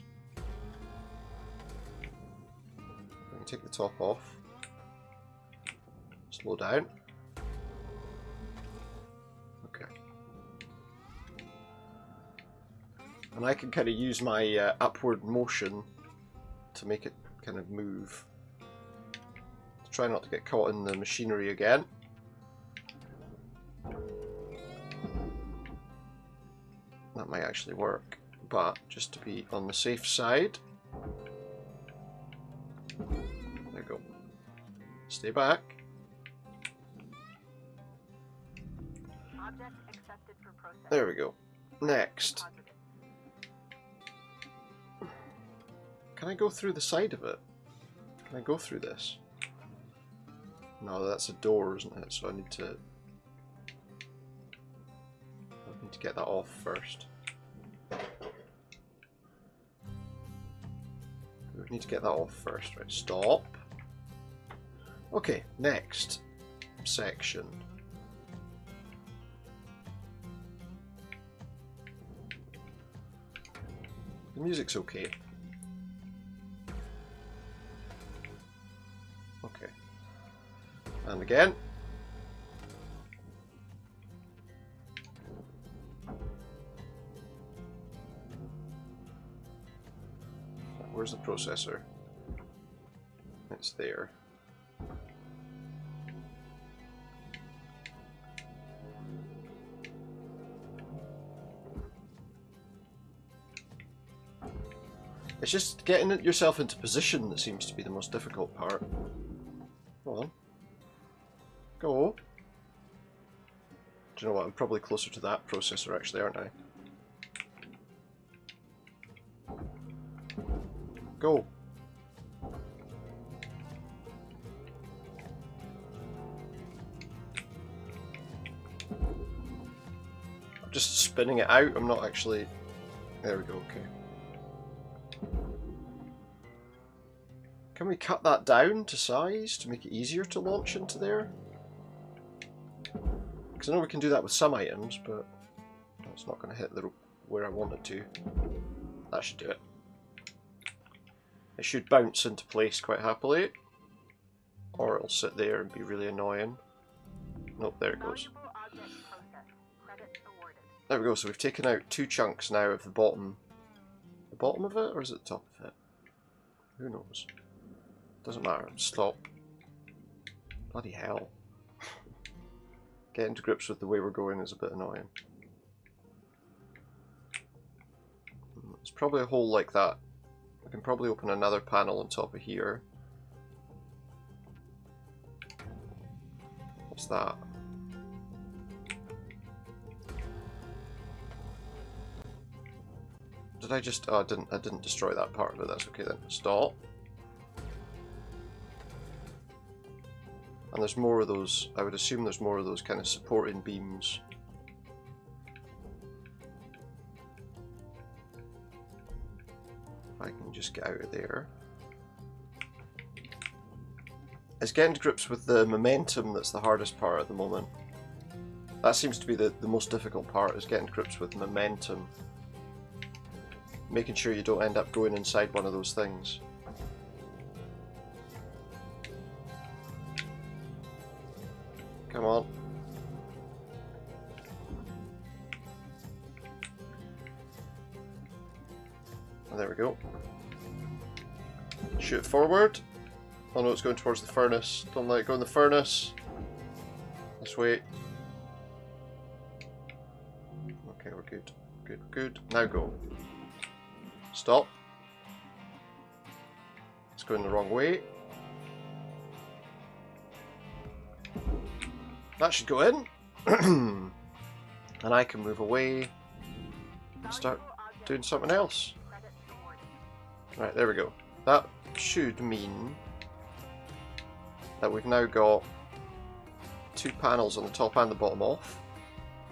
I can take the top off. Slow down. Okay. And I can kind of use my upward motion to make it kind of move. Try not to get caught in the machinery again. That might actually work, but just to be on the safe side. There we go. Stay back. Object accepted for process. There we go. Next. Positive. Can I go through the side of it? Can I go through this? No, that's a door, isn't it? So I need to get that off first. We need to get that off first, right? Stop. Okay, next section. The music's okay. Okay. And again. Where's the processor? It's there. It's just getting yourself into position that seems to be the most difficult part. Go on. Go. Do you know what? I'm probably closer to that processor actually, aren't I? Go! I'm just spinning it out, I'm not actually... There we go, okay. Can we cut that down to size to make it easier to launch into there? Because I know we can do that with some items, but it's not going to hit where I want it to. That should do it. It should bounce into place quite happily, or it'll sit there and be really annoying. Nope, there it goes. There we go, so we've taken out 2 chunks now of the bottom. The bottom of it, or is it the top of it? Who knows? Doesn't matter, stop. Bloody hell. Getting to grips with the way we're going is a bit annoying. There's probably a hole like that. I can probably open another panel on top of here. What's that? Did I just... Oh, I didn't destroy that part of it. That's okay then. Stop. And there's more of those, I would assume there's more of those kind of supporting beams. If I can just get out of there. It's getting to grips with the momentum that's the hardest part at the moment. That seems to be the most difficult part, is getting to grips with momentum. Making sure you don't end up going inside one of those things. Come on. Oh, there we go. Shoot it forward. Oh no, it's going towards the furnace. Don't let it go in the furnace. Let's wait. Okay, we're good. Good, good. Now go. Stop. It's going the wrong way. That should go in. And I can move away and start doing something else. Right, there we go. That should mean that we've now got 2 panels on the top and the bottom off.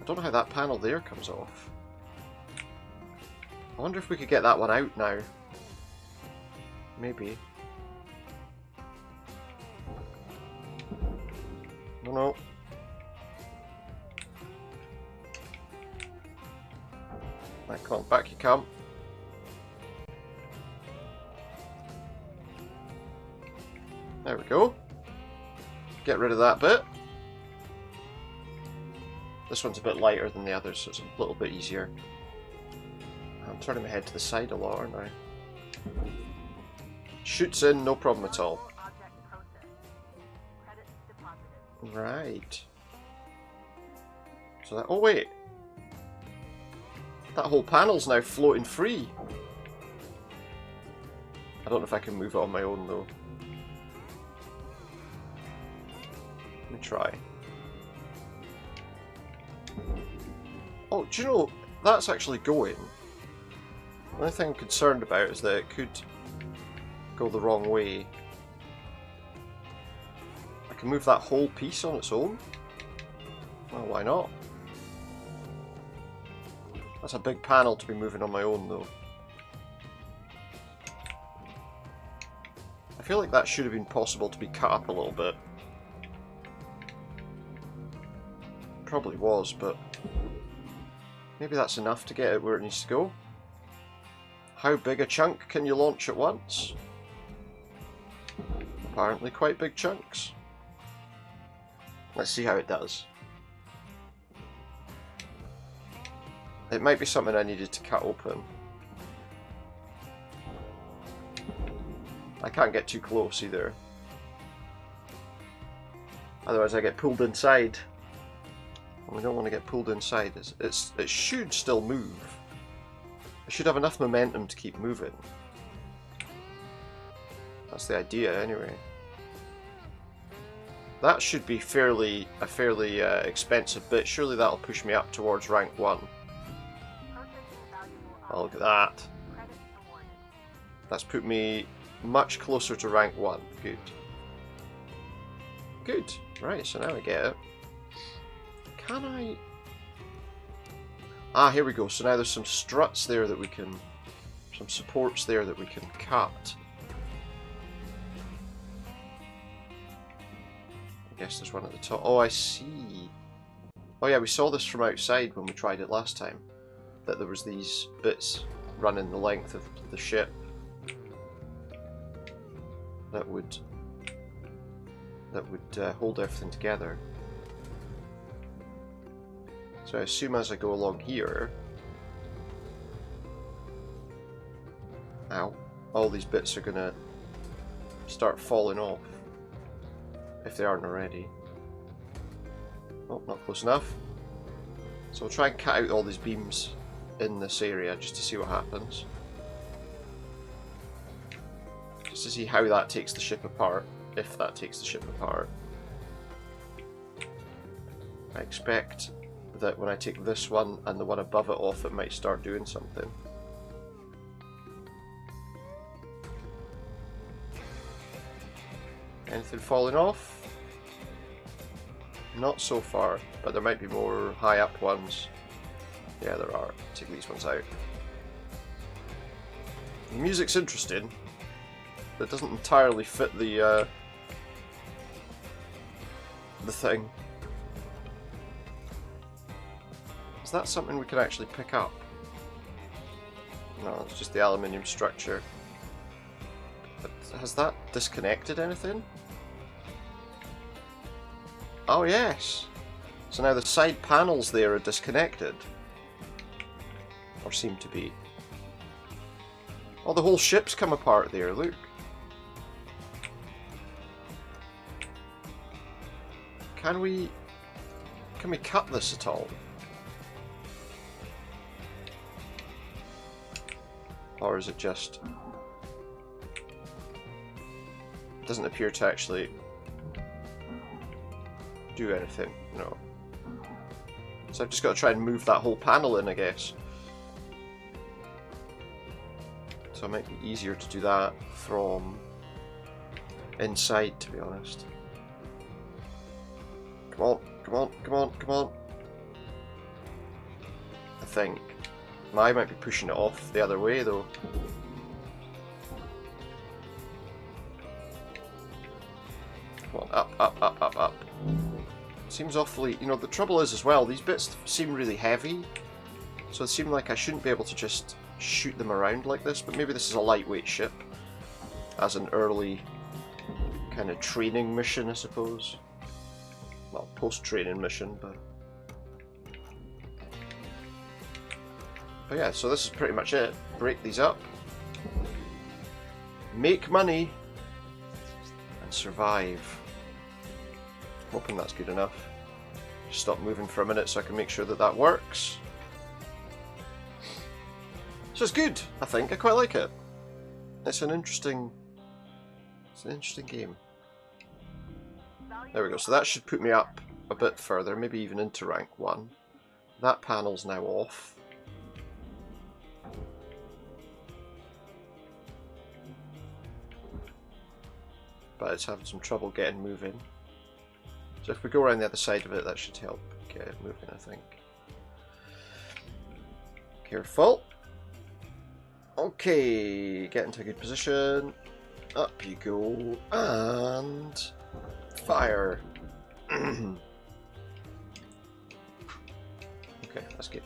I don't know how that panel there comes off. I wonder if we could get that one out now. Maybe. No, no. Right, come on, back you come. There we go. Get rid of that bit. This one's a bit lighter than the others, so it's a little bit easier. I'm turning my head to the side a lot, aren't I? Shoots in, no problem at all. Right. So that... Oh wait! That whole panel's now floating free. I don't know if I can move it on my own though. Let me try. Oh, do you know, that's actually going. The only thing I'm concerned about is that it could go the wrong way. I can move that whole piece on its own. Well, why not? That's a big panel to be moving on my own though. I feel like that should have been possible to be cut up a little bit. Probably was, but maybe that's enough to get it where it needs to go. How big a chunk can you launch at once? Apparently quite big chunks. Let's see how it does. It might be something I needed to cut open. I can't get too close either. Otherwise I get pulled inside. And we don't want to get pulled inside. It should still move. It should have enough momentum to keep moving. That's the idea anyway. That should be a fairly expensive bit. Surely that'll push me up towards rank 1. Oh, look at that. That's put me much closer to rank 1. Good. Good. Right, so now I get it. Can I... Ah, here we go. So now there's some struts there that we can... Some supports there that we can cut. I guess there's one at the top. Oh, I see. Oh yeah, we saw this from outside when we tried it last time. That there was these bits running the length of the ship that would hold everything together. So I assume as I go along here, ow, all these bits are gonna start falling off if they aren't already. Oh, not close enough. So I'll try and cut out all these beams in this area just to see what happens. Just to see how that takes the ship apart, if that takes the ship apart. I expect that when I take this one and the one above it off, it might start doing something. Anything falling off? Not so far, but there might be more high up ones. Yeah, there are. Take these ones out. The music's interesting. That doesn't entirely fit the thing. Is that something we can actually pick up? No, it's just the aluminium structure. But has that disconnected anything? Oh yes! So now the side panels there are disconnected. Or seem to be. Oh, the whole ship's come apart there, look. Can we cut this at all? Or is it just... It doesn't appear to actually do anything, no. So I've just got to try and move that whole panel in, I guess. So it might be easier to do that from inside, to be honest. Come on, come on, come on, come on. I think. I might be pushing it off the other way, though. Come on, up, up, up, up, up. Seems awfully... You know, the trouble is as well, these bits seem really heavy. So it seemed like I shouldn't be able to just shoot them around like this, but maybe this is a lightweight ship. As an early kind of training mission, I suppose. Well, post-training mission, but... But yeah, so this is pretty much it. Break these up. Make money. And survive. Hoping that's good enough. Just stop moving for a minute so I can make sure that that works. So it's good, I think. I quite like it. It's an interesting game. There we go. So that should put me up a bit further, maybe even into rank 1. That panel's now off. But it's having some trouble getting moving. So if we go around the other side of it, that should help get it moving, I think. Careful. Okay, get into a good position. Up you go, and fire. Okay, that's good.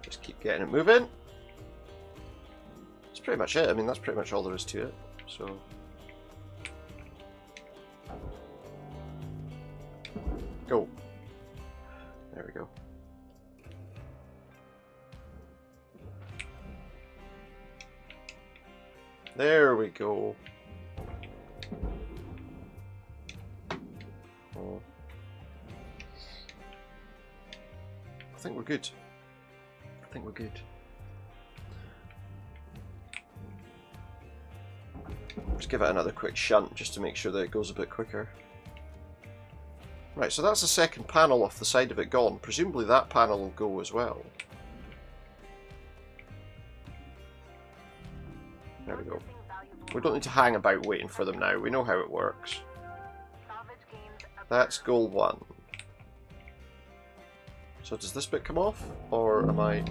Just keep getting it moving. That's pretty much it. I mean, that's pretty much all there is to it. So. Go. There we go. There we go. Oh. I think we're good. I think we're good. Let's give it another quick shunt just to make sure that it goes a bit quicker. Right, so that's the second panel off the side of it gone. Presumably that panel will go as well. There we go. We don't need to hang about waiting for them now. We know how it works. That's goal 1. So does this bit come off? Or am I...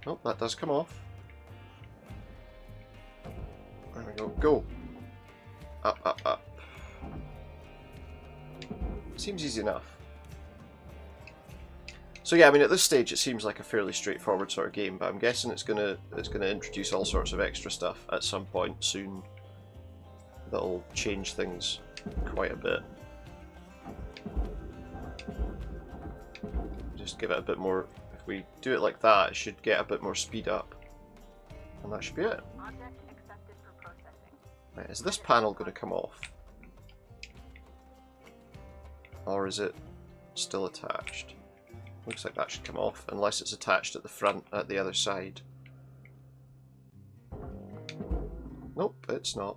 Nope, that does come off. There we go. Go! Up, up, up. Seems easy enough. So yeah, I mean at this stage it seems like a fairly straightforward sort of game, but I'm guessing it's gonna introduce all sorts of extra stuff at some point soon that'll change things quite a bit. Just give it a bit more. If we do it like that, it should get a bit more speed up, and that should be it. Right, is this panel going to come off, or is it still attached? Looks like that should come off, unless it's attached at the front, at the other side. Nope, it's not.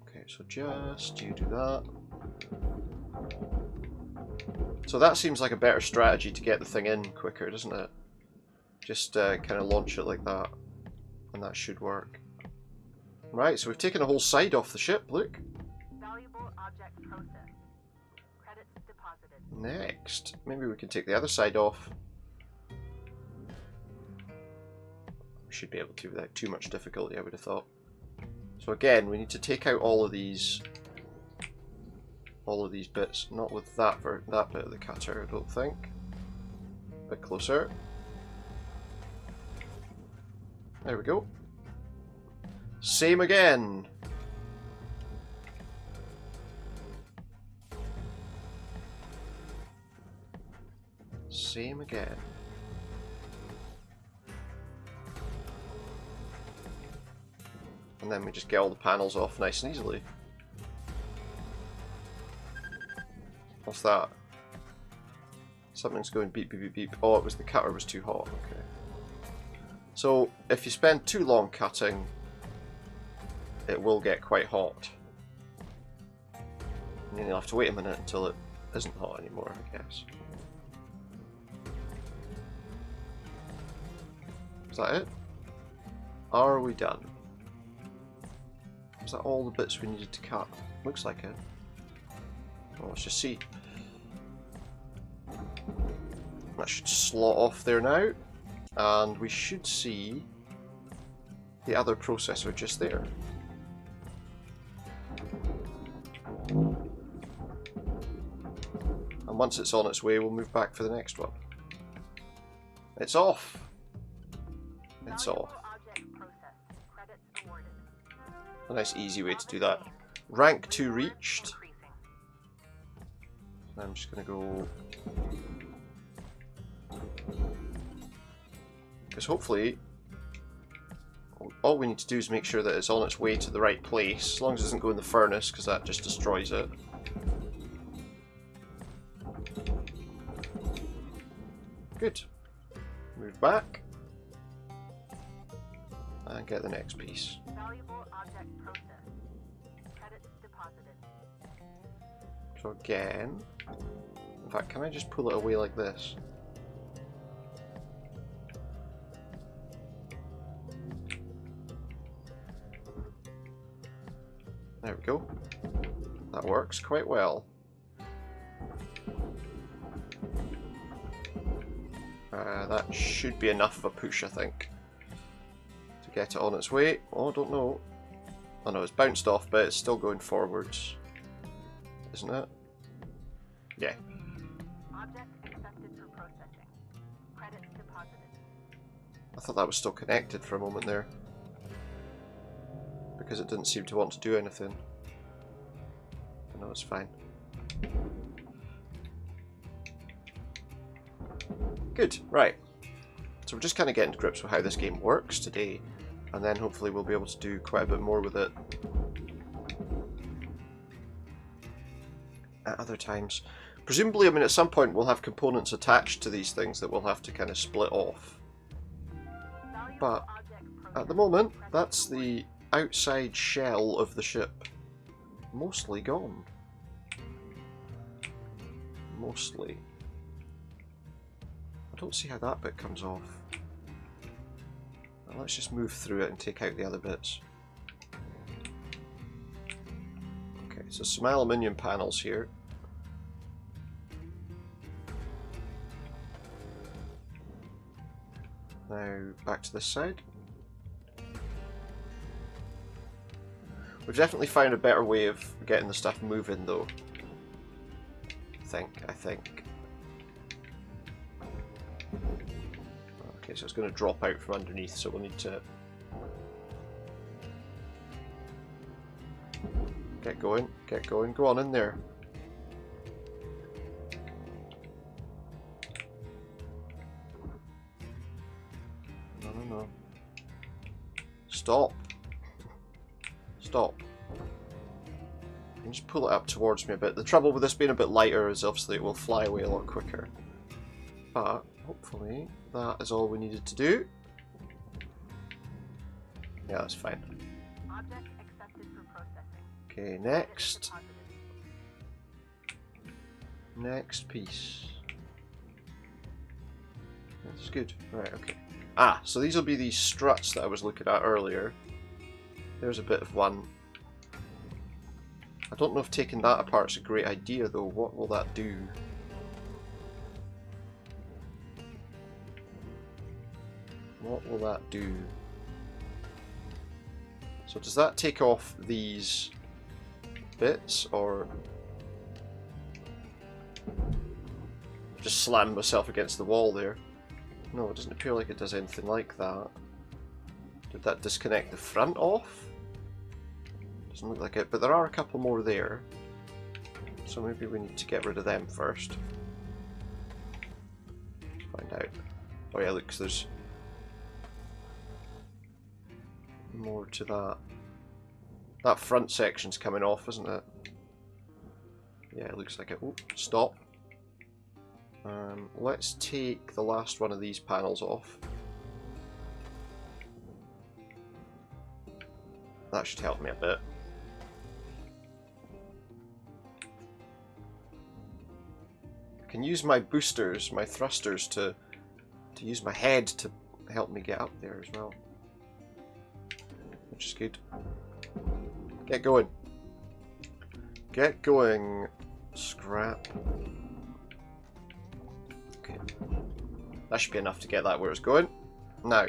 Okay, so just you do that. So that seems like a better strategy to get the thing in quicker, doesn't it? Just kind of launch it like that, and that should work. Right, so we've taken a whole side off the ship, look. Valuable object processed. Credits deposited. Next, maybe we can take the other side off. We should be able to without too much difficulty, I would have thought. So again, we need to take out all of these bits. Not with that bit of the cutter, I don't think. A bit closer. There we go. Same again. Same again. And then we just get all the panels off nice and easily. What's that? Something's going beep beep beep beep. Oh, it was the cutter was too hot. Okay. So if you spend too long cutting, it will get quite hot. And then you'll have to wait a minute until it isn't hot anymore, I guess. Is that it? Are we done? Is that all the bits we needed to cut? Looks like it. Well, let's just see. That should slot off there now. And we should see the other processor just there. And once it's on its way, we'll move back for the next one. It's off. It's off. A nice easy way to do that. Rank 2 reached. I'm just going to go... Because hopefully, all we need to do is make sure that it's on its way to the right place, as long as it doesn't go in the furnace, because that just destroys it. Good. Move back. And get the next piece. Valuable object processed. Credits deposited. So again, in fact, can I just pull it away like this? There we go. That works quite well. That should be enough of a push, I think, to get it on its way. Oh, I don't know. Oh no, it's bounced off, but it's still going forwards, isn't it? Yeah. Object accepted for processing. Credits deposited. I thought that was still connected for a moment there, because it didn't seem to want to do anything. No, it's fine. Good, right. So we're just kind of getting to grips with how this game works today, and then hopefully we'll be able to do quite a bit more with it at other times. Presumably, I mean, at some point we'll have components attached to these things that we'll have to kind of split off. But at the moment, that's the outside shell of the ship. Mostly gone. Mostly. I don't see how that bit comes off. Well, let's just move through it and take out the other bits. Okay, so some aluminium panels here. Now back to this side. We've definitely found a better way of getting the stuff moving though. I think. Okay, so it's going to drop out from underneath, so we'll need to get going, go on in there. No. Stop. Stop. You can just pull it up towards me a bit. The trouble with this being a bit lighter is obviously it will fly away a lot quicker. But hopefully that is all we needed to do. Yeah, that's fine. Object accepted for processing. Okay, next. Next piece. That's good. Right, okay. Ah, so these will be these struts that I was looking at earlier. There's a bit of one. I don't know if taking that apart is a great idea though. What will that do? What will that do? So does that take off these bits, or just slam myself against the wall there? No, it doesn't appear like it does anything like that. Did that disconnect the front off? Doesn't look like it, but there are a couple more there. So maybe we need to get rid of them first. Find out. Oh yeah, look, 'cause there's more to that. That front section's coming off, isn't it? Yeah, it looks like it. Oh, stop. Let's take the last one of these panels off. That should help me a bit. I can use my boosters, my thrusters, to use my head to help me get up there as well. Which is good. Get going. Get going. Scrap. Okay. That should be enough to get that where it's going. Now,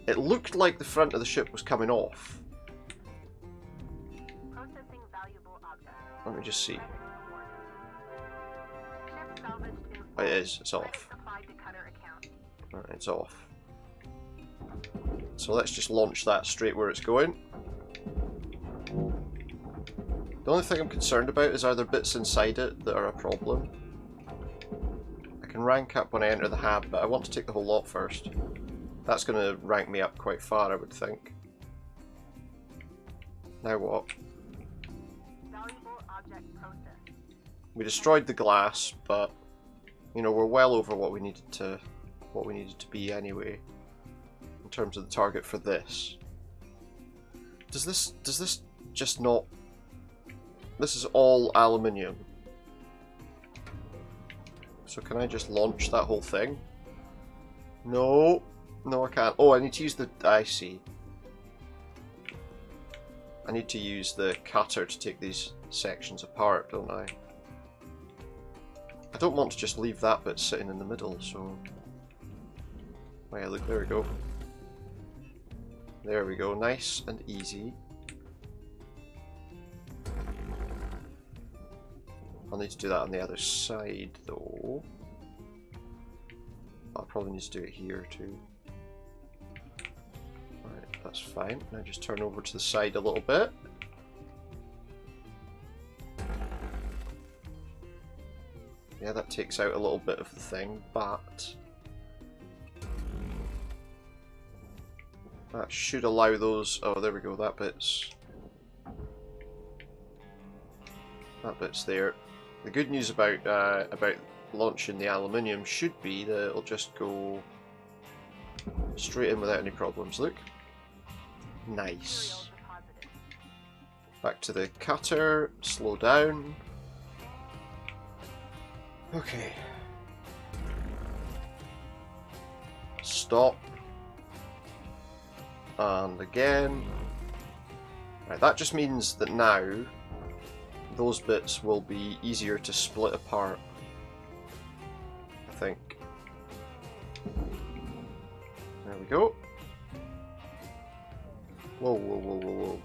it looked like the front of the ship was coming off. Processing valuable objects. Let me just see. Ship salvaged in Oh, it is. It's Credit off. supplied to cutter account. Right, it's off. So let's just launch that straight where it's going. The only thing I'm concerned about is are there bits inside it that are a problem. I can rank up when I enter the hab, but I want to take the whole lot first. That's going to rank me up quite far, I would think. Now what? Valuable object processed. We destroyed the glass, but you know, we're well over what we needed to be anyway in terms of the target for this. Does this just not? This is all aluminium. So can I just launch that whole thing? No. No, I can't. Oh, I need to use the... I see. I need to use the cutter to take these sections apart, don't I? I don't want to just leave that bit sitting in the middle, so... Oh yeah, look, there we go. There we go, nice and easy. I'll need to do that on the other side, though. I'll probably need to do it here, too. Alright, that's fine. Now just turn over to the side a little bit. Yeah, that takes out a little bit of the thing, but... that should allow those... oh, there we go, that bit's there. The good news about launching the aluminium should be that it'll just go straight in without any problems. Look, Nice. Back to the cutter. Slow down. Okay. Stop. And again. Right, that just means that now those bits will be easier to split apart. I think. There we go. Whoa, whoa, whoa, whoa, whoa.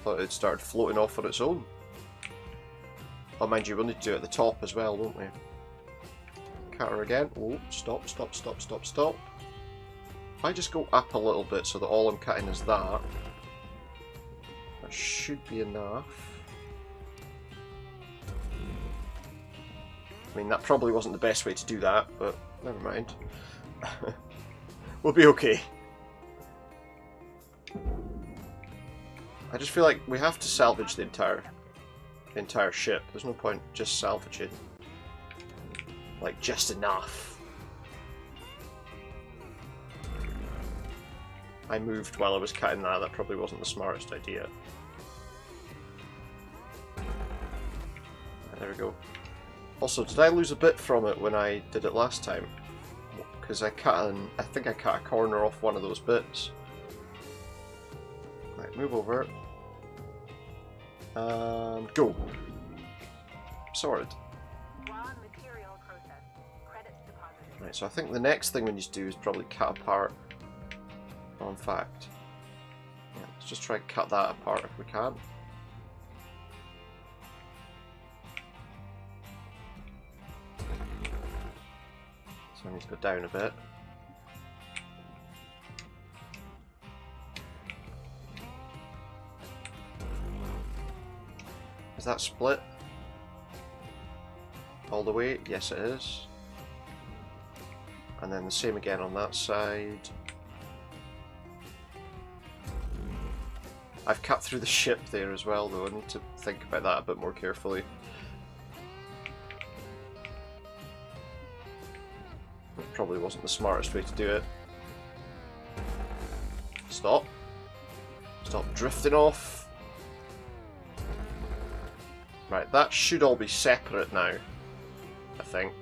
Thought it started floating off on its own. Oh, mind you, we'll need to do it at the top as well, won't we? Cutter again. Oh, stop, stop, stop, stop, stop. If I just go up a little bit so that all I'm cutting is that, that should be enough. I mean, that probably wasn't the best way to do that, but never mind. We'll be okay. I just feel like we have to salvage the entire ship. There's no point just salvaging like just enough. I moved while I was cutting that. That probably wasn't the smartest idea. There we go. Also, did I lose a bit from it when I did it last time? Because I think I cut a corner off one of those bits. Right, move over. And go. Sorted. Right, so I think the next thing we need to do is probably cut apart. Oh, in fact, yeah, let's just try and cut that apart if we can. So I need to go down a bit. Is that split? All the way? Yes, it is. And then the same again on that side. I've cut through the ship there as well, though. I need to think about that a bit more carefully. It probably wasn't the smartest way to do it. Stop. Stop drifting off. Right, that should all be separate now, I think.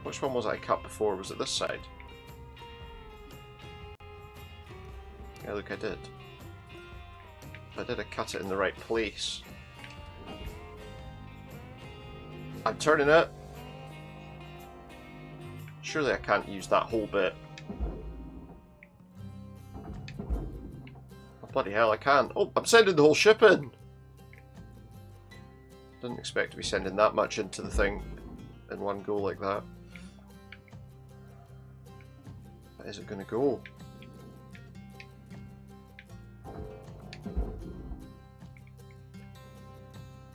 Which one was it I cut before? Was it this side? Yeah, look, I did. I cut it in the right place. I'm turning it. Surely I can't use that whole bit. Oh, bloody hell, I can. Oh, I'm sending the whole ship in! Didn't expect to be sending that much into the thing in one go like that. Where is it going to go?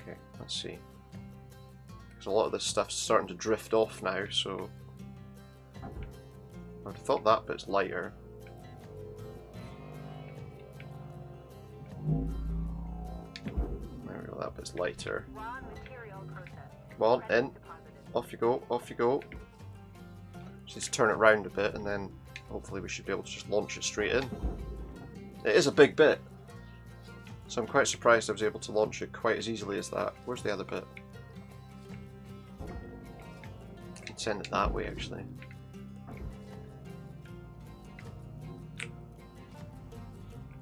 Okay, let's see. Because a lot of this stuff's starting to drift off now, so I would have thought that bit's lighter. There we go, that bit's lighter. Come on, in. Off you go, off you go. Just need to turn it round a bit and then hopefully we should be able to just launch it straight in. It is a big bit, so I'm quite surprised I was able to launch it quite as easily as that. Where's the other bit? I can send it that way actually.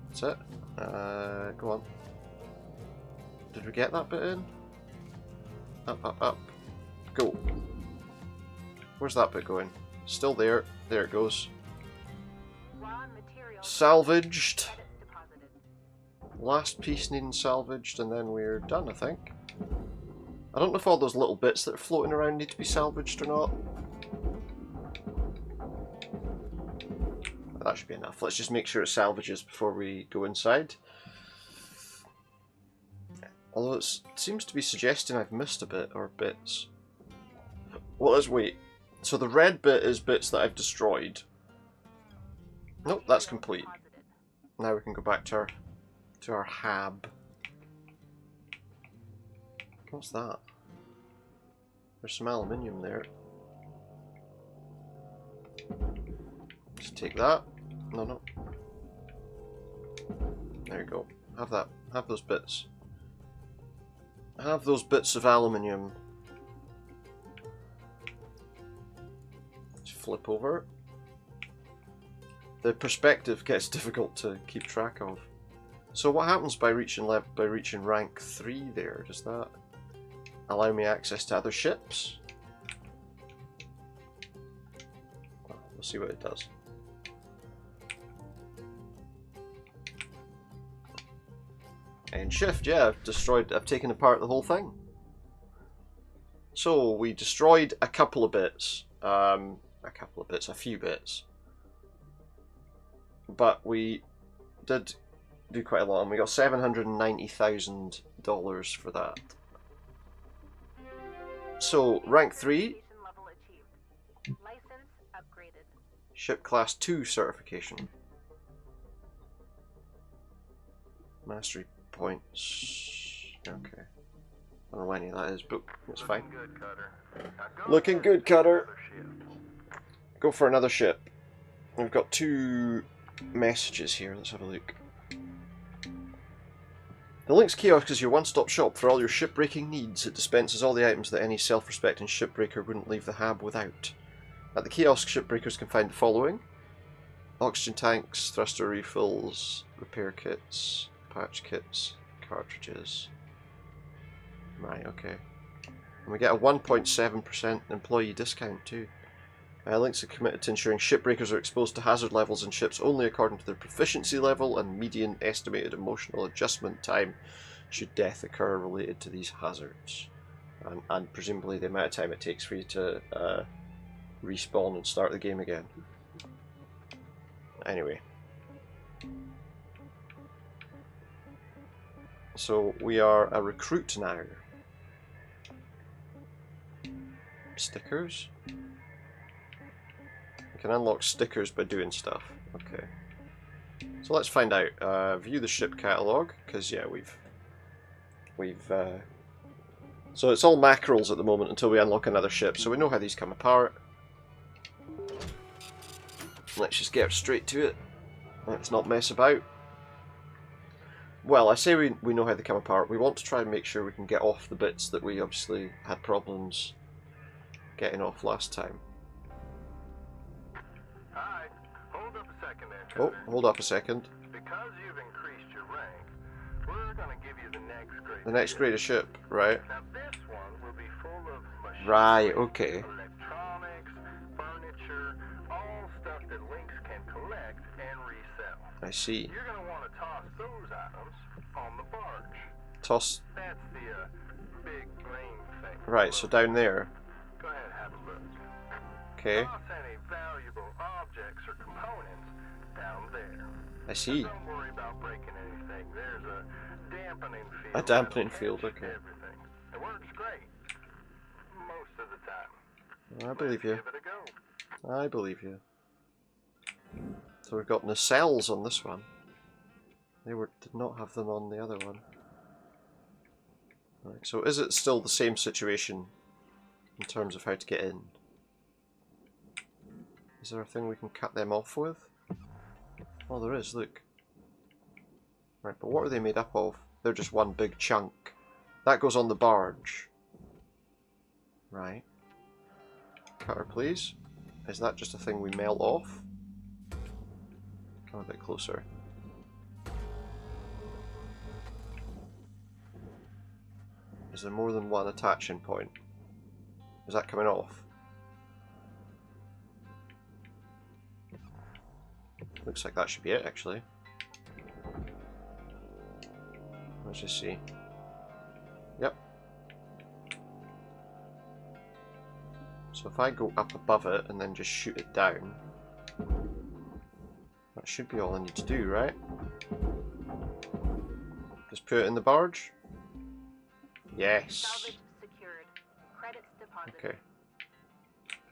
That's it. Go on. Did we get that bit in? Up, up, up. Go. Where's that bit going? Still there. There it goes. Salvaged. Last piece needing salvaged, and then we're done, I think. I don't know if all those little bits that are floating around need to be salvaged or not. That should be enough. Let's just make sure it salvages before we go inside. Although it seems to be suggesting I've missed a bit, or bits. Well, let's wait. So the red bit is bits that I've destroyed. Nope, that's complete. Now we can go back to our hab. What's that? There's some aluminium there. Just take that. No, no. There you go. Have that. Have those bits. Have those bits of aluminium. Let's flip over. The perspective gets difficult to keep track of. So what happens by reaching rank 3 there? Does that allow me access to other ships? Well, we'll see what it does. And shift, yeah, I've taken apart the whole thing. So we destroyed a couple of bits. A few bits. But we did do quite a lot, and we got $790,000 for that. So, rank 3. Level achieved. License upgraded. Ship class 2 certification. Mastery points. Okay. I don't know what any of that is, but it's fine. Good, Cutter. Now go Looking ahead good, and Cutter. another ship. Go for another ship. We've got 2 messages here. Let's have a look. The Lynx kiosk is your one-stop shop for all your shipbreaking needs. It dispenses all the items that any self-respecting shipbreaker wouldn't leave the hab without. At the kiosk, shipbreakers can find the following: oxygen tanks, thruster refills, repair kits, patch kits, cartridges. Right, okay. And we get a 1.7% employee discount too. Lynx are committed to ensuring shipbreakers are exposed to hazard levels in ships only according to their proficiency level and median estimated emotional adjustment time should death occur related to these hazards. And presumably the amount of time it takes for you to respawn and start the game again. Anyway. So we are a recruit now. Stickers? You can unlock stickers by doing stuff. Okay. So let's find out. View the ship catalogue, because yeah, so it's all mackerels at the moment until we unlock another ship, so we know how these come apart. Let's just get straight to it. Let's not mess about. Well, I say we know how they come apart. We want to try and make sure we can get off the bits that we obviously had problems getting off last time. Alright, hold up a second there, Oh, Cutter. hold up a second. Because you've increased your rank, we're gonna give you the next grade. The next greatest ship, right? Now this one will be full of machinery, Right, okay. electronics, furniture, all stuff that Lynx can collect and resell. I see. You're gonna want to toss those items on the barge. Toss. That's the big green thing. Right, so down there. Go ahead, have a look. Okay, Toss any valuable objects or components down there. I see. Don't worry about breaking anything. There's a dampening field. A dampening that'll field, catch okay. Everything. It works great. Most of the time. I believe you. Give it a go. I believe you. So we've got nacelles on this one. Did not have them on the other one. Right, so is it still the same situation in terms of how to get in? Is there a thing we can cut them off with? Oh, there is, look. Right, but what are they made up of? They're just one big chunk. That goes on the barge. Right. Cutter, please. Is that just a thing we melt off? Come a bit closer. Is there more than one attaching point? Is that coming off? Looks like that should be it, actually. Let's just see. Yep. So if I go up above it and then just shoot it down, that should be all I need to do, right? Just put it in the barge? Yes. Salvage secured. Credits deposited. Okay.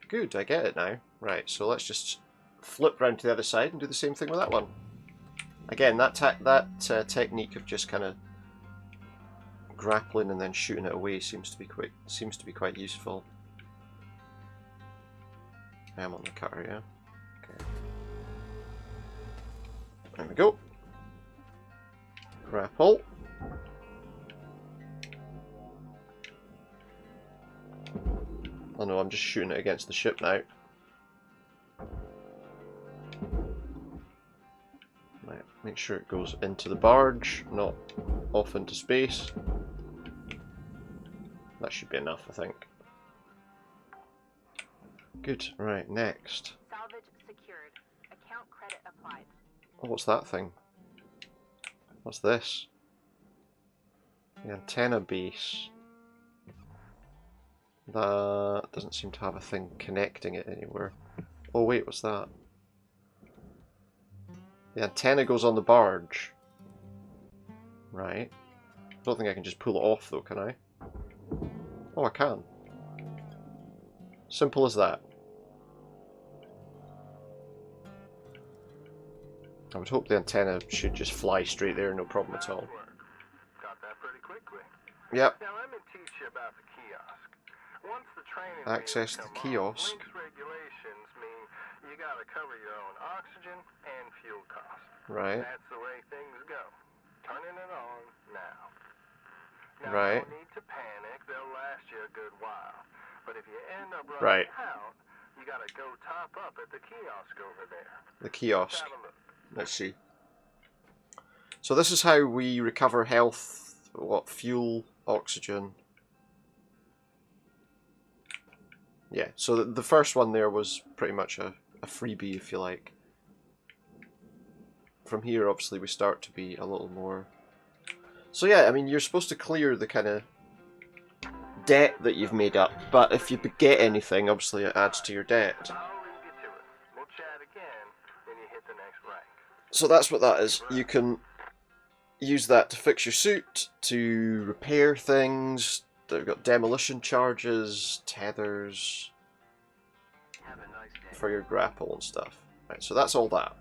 Good, I get it now. Right, so let's just flip round to the other side and do the same thing with that one. Again, that technique of just kind of grappling and then shooting it away seems to be quite useful. I am on the cutter, yeah. Okay. There we go. Grapple. Oh no, I'm just shooting it against the ship now. Right, make sure it goes into the barge, not off into space. That should be enough, I think. Good. Right, next. Salvage secured. Account credit applied. Oh, what's that thing? What's this? The antenna base. That doesn't seem to have a thing connecting it anywhere. Oh wait, what's that? The antenna goes on the barge. Right. I don't think I can just pull it off though, can I? Oh, I can. Simple as that. I would hope the antenna should just fly straight there, no problem at all. Got that pretty quickly. Yep. Now let me teach you about the kiosk. Once the training Access wheels to come the on, kiosk. Link's regulations mean you gotta cover your own oxygen and fuel costs. Right. That's the way things go. Turning it on now. Now Right. no need to panic, they'll last you a good while. But if you end up Right. running out, you gotta go top up at the kiosk over there. The Let's kiosk. have a look. Let's see. So this is how we recover health, what, fuel, oxygen. Yeah, so the first one there was pretty much a freebie, if you like. From here, obviously, we start to be a little more... So yeah, I mean, you're supposed to clear the kind of debt that you've made up, but if you get anything, obviously it adds to your debt. I'll leave you to it. We'll chat again when you hit the next rank. So that's what that is. You can use that to fix your suit, to repair things. They've got demolition charges, tethers Have a nice day. for your grapple and stuff. Right, so that's all that.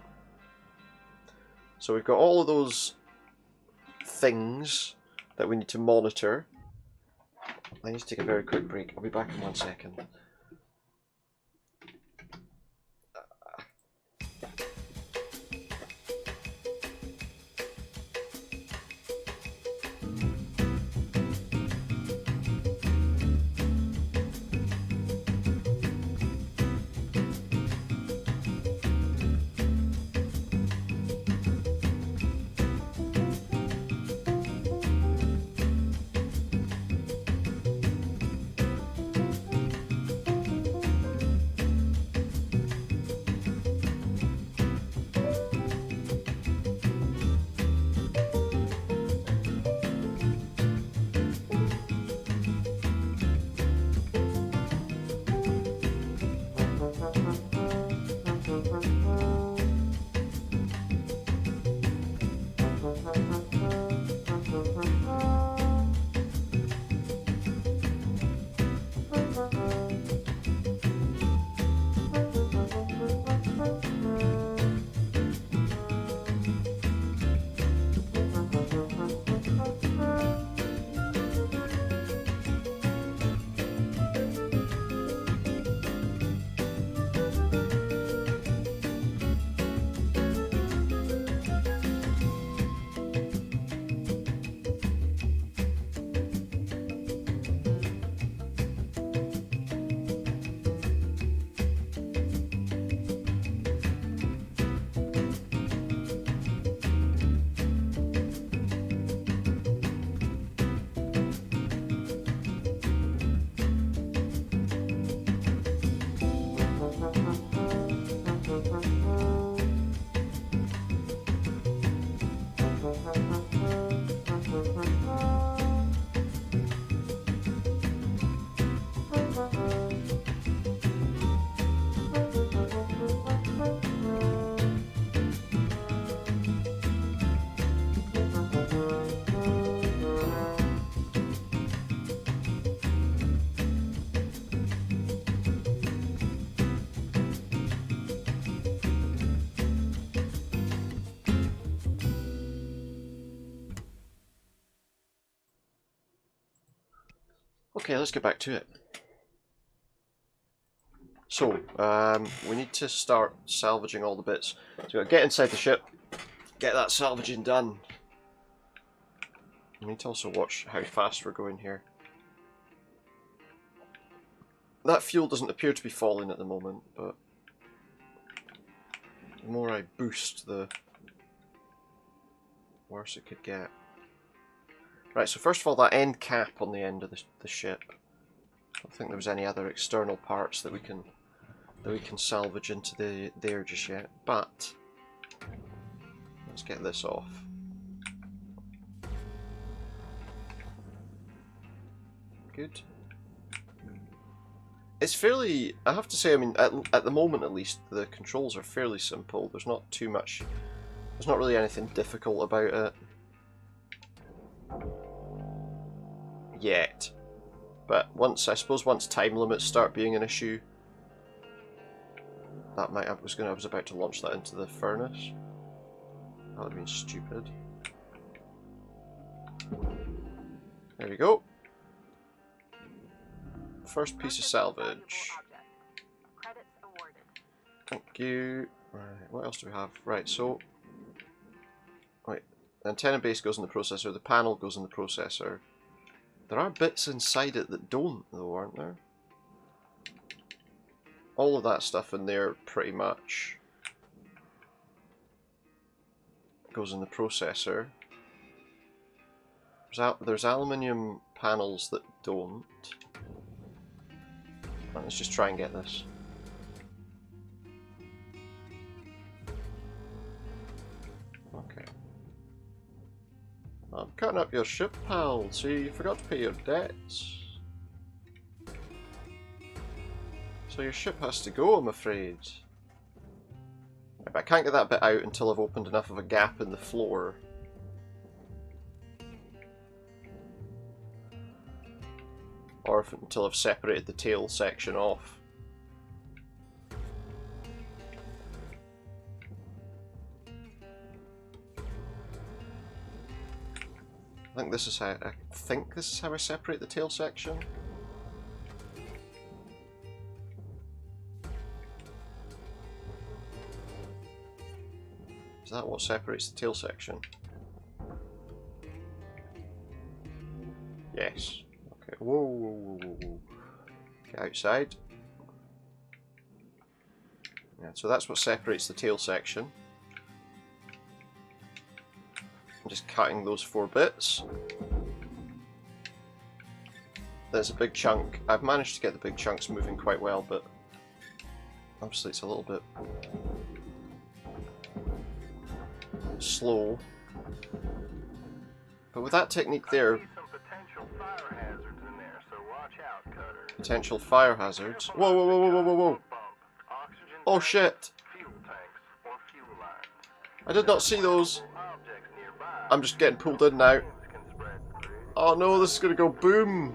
So we've got all of those things that we need to monitor. I need to take a very quick break. I'll be back in 1 second. Okay, let's get back to it. So, we need to start salvaging all the bits. So we've got to get inside the ship, get that salvaging done. I need to also watch how fast we're going here. That fuel doesn't appear to be falling at the moment, but the more I boost, the worse it could get. Right, so first of all, that end cap on the end of the ship. I don't think there was any other external parts that we can salvage into there just yet, but let's get this off. Good. It's fairly, I have to say, I mean, at the moment at least, the controls are fairly simple. There's not too much, there's not really anything difficult about it. Yet. But once, I suppose once time limits start being an issue, that might, I was about to launch that into the furnace. That would have been stupid. There we go. First piece of salvage. Thank you. Right, what else do we have? Right, so... Right, the antenna base goes in the processor, the panel goes in the processor. There are bits inside it that don't, though, aren't there? All of that stuff in there, pretty much, goes in the processor. There's aluminium panels that don't. Right, let's just try and get this. Okay. I'm cutting up your ship, pal. See, you forgot to pay your debts. So your ship has to go, I'm afraid. Right, but I can't get that bit out until I've opened enough of a gap in the floor. Or until I've separated the tail section off. I think this is how I separate the tail section. Is that what separates the tail section? Yes. Okay. Whoa, whoa, whoa, whoa, whoa. Get outside. Yeah, so that's what separates the tail section. I'm just cutting those 4 bits. There's a big chunk. I've managed to get the big chunks moving quite well, but obviously it's a little bit slow. But with that technique there, potential fire hazards. Whoa, whoa, whoa, whoa, whoa, whoa, whoa! Oh shit! I did not see those. I'm just getting pulled in now. Oh no, this is gonna go boom!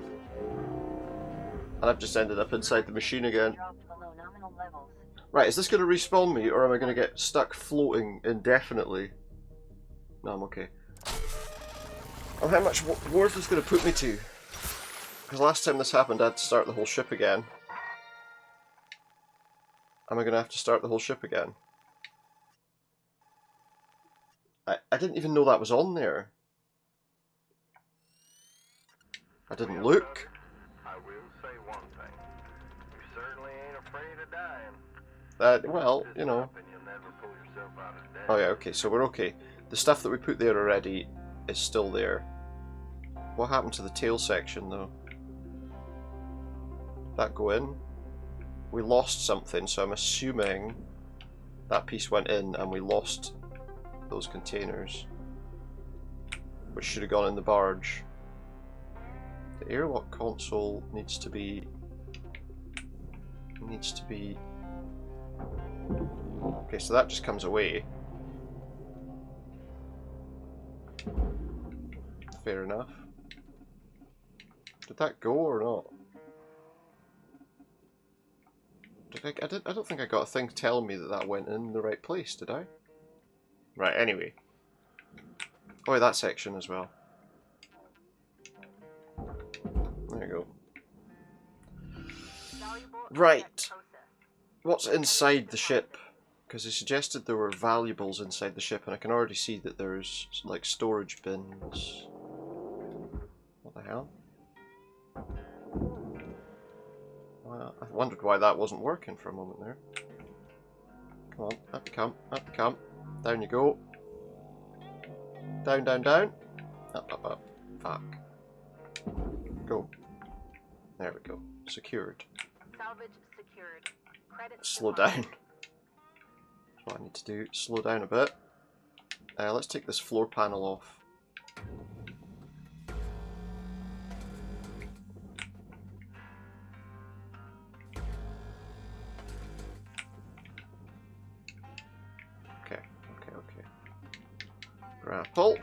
And I've just ended up inside the machine again. Right, is this gonna respawn me, or am I gonna get stuck floating indefinitely? No, I'm okay. Oh, how much war is this gonna put me to? Because last time this happened, I had to start the whole ship again. Am I gonna have to start the whole ship again? I didn't even know that was on there. I didn't look. I will say one thing. You certainly ain't afraid of dying. Well, you know. You'll never pull yourself out of debt. Oh yeah, okay, so we're okay. The stuff that we put there already is still there. What happened to the tail section though? Did that go in? We lost something, so I'm assuming that piece went in and we lost those containers, which should have gone in the barge. The airlock console needs to be okay, so that just comes away. Fair enough. Did that go or not? I don't think I got a thing telling me that went in the right place, did I? Right, anyway. Oh, that section as well. There you go. Right. What's inside the ship? Because they suggested there were valuables inside the ship, and I can already see that there's like storage bins. What the hell? Well, I wondered why that wasn't working for a moment there. Come on, up you come, up you come. Down you go. Down, down, down. Up, up, up. Fuck. Go. There we go. Secured. Salvage secured. Credits Slow deposited. down. That's what I need to do. Slow down a bit. Let's take this floor panel off. Okay, okay, okay. Grapple.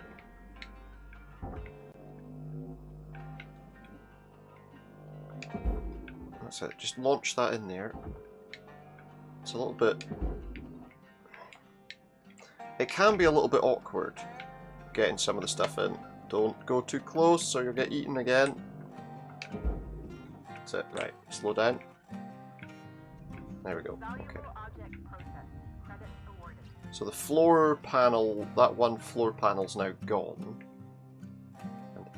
That's it. Just launch that in there. It's a little bit... It can be a little bit awkward getting some of the stuff in. Don't go too close or you'll get eaten again. That's it. Right. Slow down. There we go. Okay. So the floor panel, that one floor panel's now gone.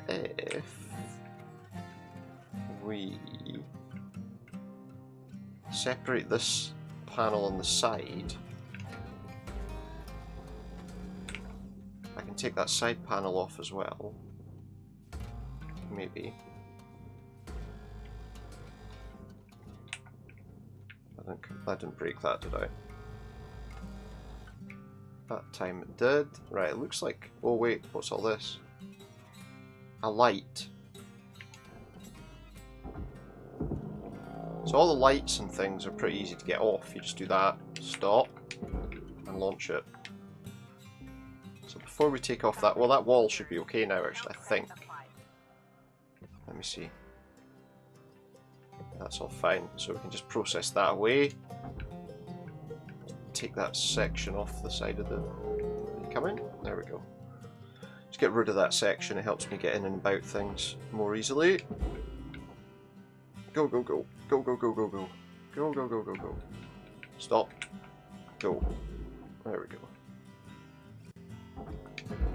And if we separate this panel on the side, I can take that side panel off as well. Maybe. I didn't break that, did I? That time it did. Right, it looks like... Oh wait, what's all this? A light. So all the lights and things are pretty easy to get off. You just do that, stop, and launch it. So before we take off that... Well, that wall should be okay now, actually, I think. Let me see. That's all fine. So we can just process that away. Take that section off the side of the... You come in? There we go. Just get rid of that section. It helps me get in and about things more easily. Go, go, go. Go, go, go, go, go. Go, go, go, go, go. Stop. Go. There we go.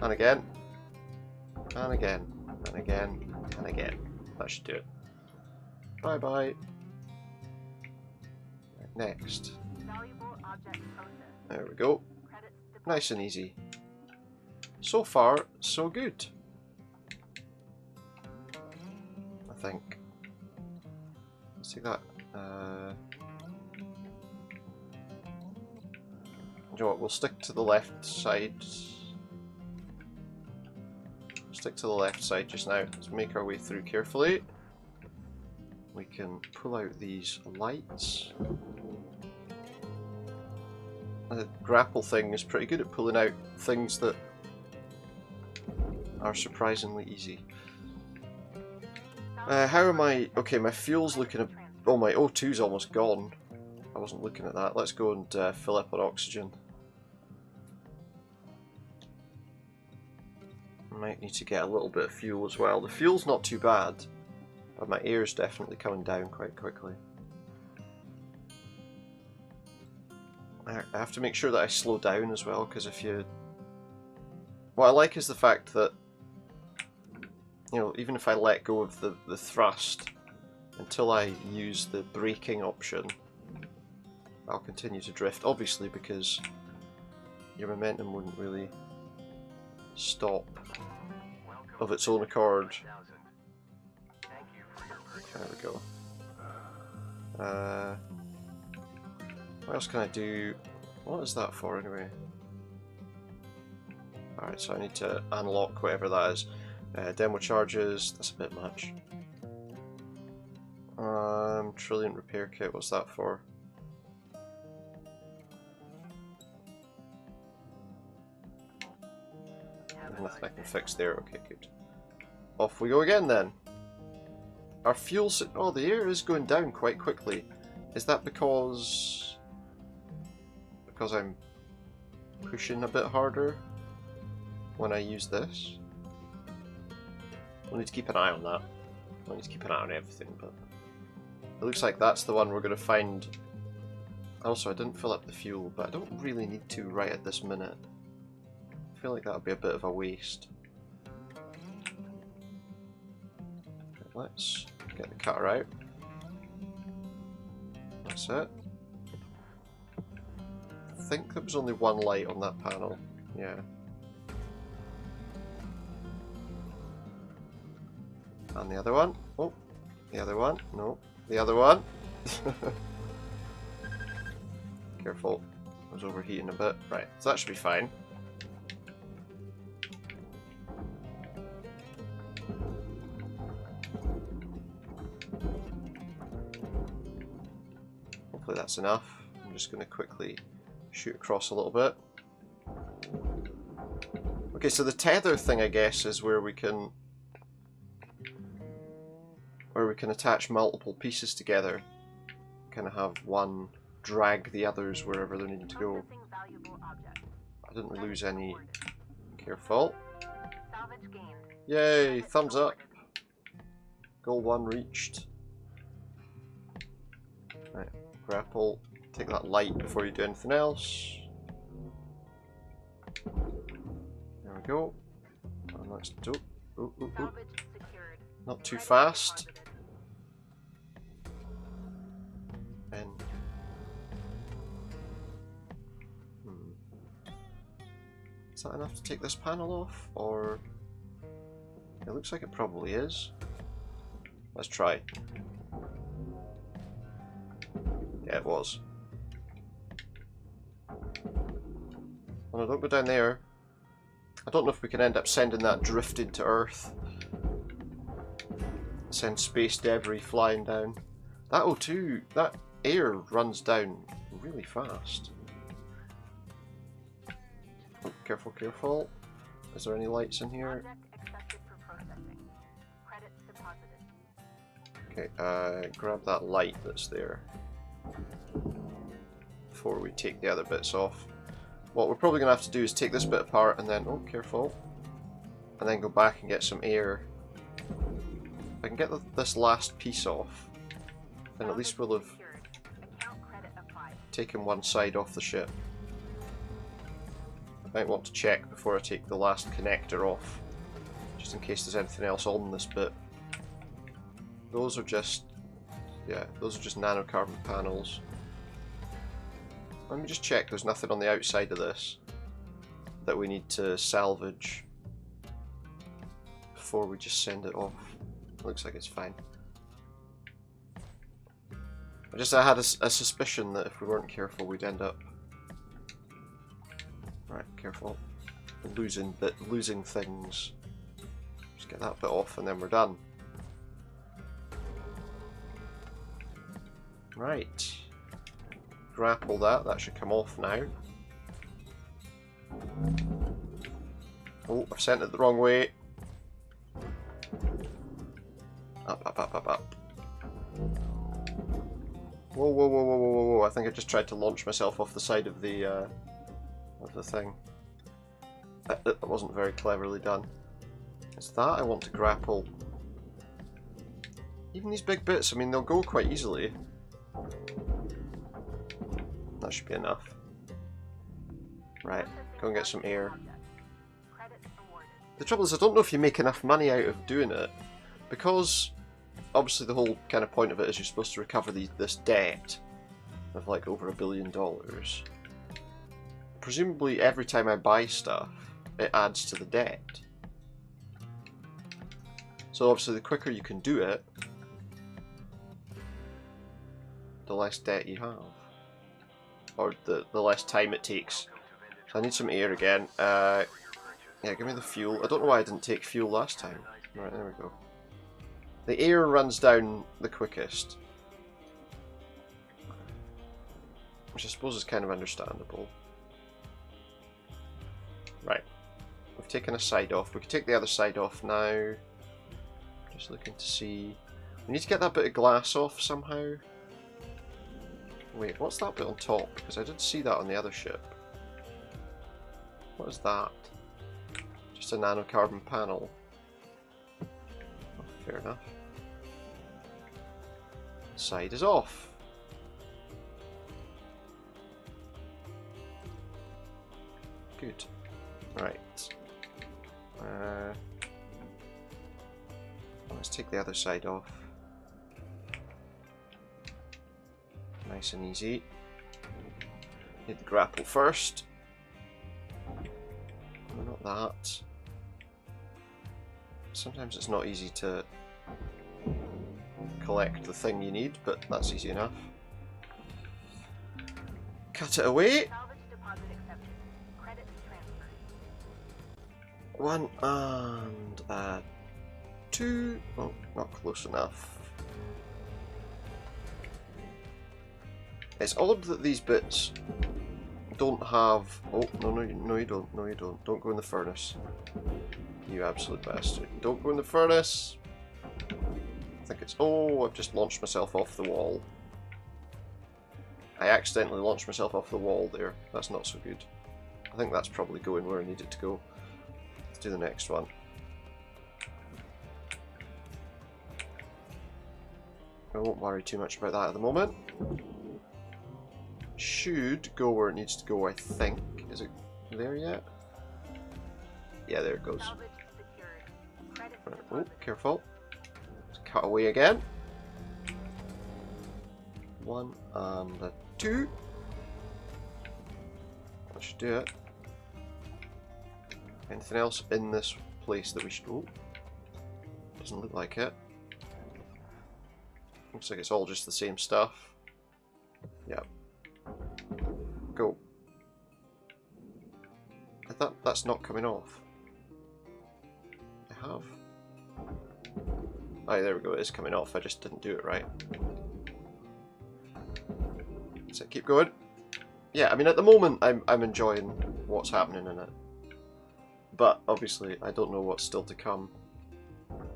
And again. And again. And again. And again. That should do it. Bye bye. Right, next. There we go. Nice and easy. So far, so good. I think. Let's take that. You know what? We'll stick to the left side. Stick to the left side just now. Let's make our way through carefully. We can pull out these lights. The grapple thing is pretty good at pulling out things that are surprisingly easy. How am I... Okay, my fuel's looking... Oh, my O2's almost gone. I wasn't looking at that. Let's go and fill up on oxygen. Might need to get a little bit of fuel as well. The fuel's not too bad, but my air's definitely coming down quite quickly. I have to make sure that I slow down as well, because if you... What I like is the fact that, you know, even if I let go of the thrust, until I use the braking option, I'll continue to drift, obviously, because your momentum wouldn't really stop of its own accord. There we go. What else can I do? What is that for anyway? Alright, so I need to unlock whatever that is. Demo charges, that's a bit much. Trillion repair kit, what's that for? Nothing I can fix there, okay, good. Off we go again then. Our fuel... Oh, the air is going down quite quickly. Is that because I'm pushing a bit harder when I use this? We'll need to keep an eye on that. We'll need to keep an eye on everything, but... It looks like that's the one we're going to find Also, I didn't fill up the fuel, but I don't really need to right at this minute. I feel like that would be a bit of a waste. Let's get the cutter out. That's it. I think there was only one light on that panel. Yeah. And the other one. Oh, the other one. No, the other one. Careful. I was overheating a bit. Right, so that should be fine. Hopefully that's enough. I'm just going to quickly shoot across a little bit. Okay, so the tether thing, I guess, is where we can attach multiple pieces together. Kind of have one drag the others wherever they're needing to go. I didn't lose any. Careful. Yay! Thumbs up. Goal 1 reached. Right, grapple. Take that light before you do anything else. There we go. And let's do. Ooh, ooh, ooh. Not too fast. And is that enough to take this panel off, or it looks like it probably is. Let's try. Yeah, it was. Oh no, don't go down there. I don't know if we can end up sending that drifting to Earth. Send space debris flying down. That O2, that air runs down really fast. Oh, careful, careful. Is there any lights in here? Okay, grab that light that's there before we take the other bits off. What we're probably going to have to do is take this bit apart and then, oh, careful, and then go back and get some air. If I can get this last piece off, then at least we'll have taken one side off the ship. I might want to check before I take the last connector off, just in case there's anything else on this bit. Those are just, yeah, those are just nanocarbon panels. Let me just check there's nothing on the outside of this that we need to salvage before we just send it off. Looks like it's fine. I had a suspicion that if we weren't careful we'd end up... Right, careful. Losing things. Just get that bit off and then we're done. Right. Grapple that, that should come off now. Oh, I've sent it the wrong way. Up, up, up, up, up. Whoa, whoa, whoa, whoa, whoa, whoa, I think I just tried to launch myself off the side of the thing. That wasn't very cleverly done. It's that I want to grapple. Even these big bits, I mean, they'll go quite easily. That should be enough. Right, go and get some air. The trouble is, I don't know if you make enough money out of doing it, because obviously the whole kind of point of it is you're supposed to recover this debt of like over $1 billion. Presumably every time I buy stuff, it adds to the debt. So obviously the quicker you can do it, the less debt you have. Or the less time it takes. So I need some air again. Yeah, give me the fuel. I don't know why I didn't take fuel last time. Right, there we go. The air runs down the quickest. Which I suppose is kind of understandable. Right. We've taken a side off. We can take the other side off now. Just looking to see... We need to get that bit of glass off somehow. Wait, what's that bit on top? Because I did see that on the other ship. What is that? Just a nanocarbon panel. Oh, fair enough. Side is off. good. Right. Let's take the other side off. Nice and easy. Need the grapple first. No, not that. Sometimes it's not easy to collect the thing you need, but that's easy enough. Cut it away. Salvage deposit accepted. Credits transferred. 1 and 2. Oh, not close enough. It's odd that these bits don't have... Oh, no, you don't. No, you don't. Don't go in the furnace. You absolute bastard. Don't go in the furnace. I think it's... Oh, I've just launched myself off the wall. I accidentally launched myself off the wall there. That's not so good. I think that's probably going where I need it to go. Let's do the next one. I won't worry too much about that at the moment. Should go where it needs to go, I think. Is it there yet? Yeah, there it goes. Salvage secured. Credits Right. Oh, deposit. careful. Let's cut away again. 1 and 2. That should do it. Anything else in this place that we should... Oh, doesn't look like it. Looks like it's all just the same stuff. Yep. Go. That's not coming off. I have. Oh, there we go. It is coming off. I just didn't do it right. So keep going. Yeah, I mean, at the moment, I'm enjoying what's happening in it. But obviously, I don't know what's still to come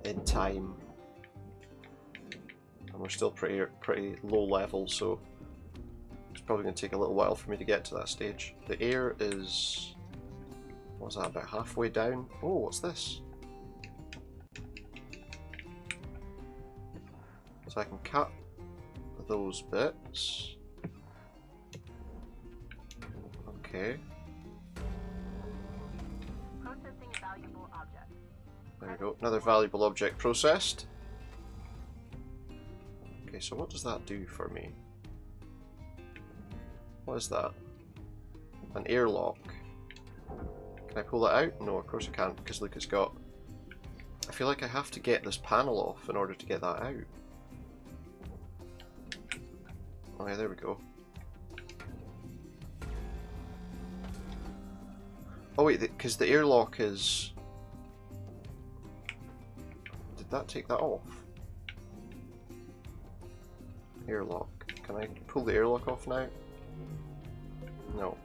in time. And we're still pretty low level, so it's probably going to take a little while for me to get to that stage. The air is... What's that, about halfway down? Oh, what's this? So I can cut those bits. Okay. Processing a valuable object. There we go. Another valuable object processed. Okay, so what does that do for me? What is that? An airlock. Can I pull that out? No, of course I can't, because look, it's got... I feel like I have to get this panel off in order to get that out. Oh yeah, there we go. Oh wait, because the airlock is... Did that take that off? Airlock. Can I pull the airlock off now? No.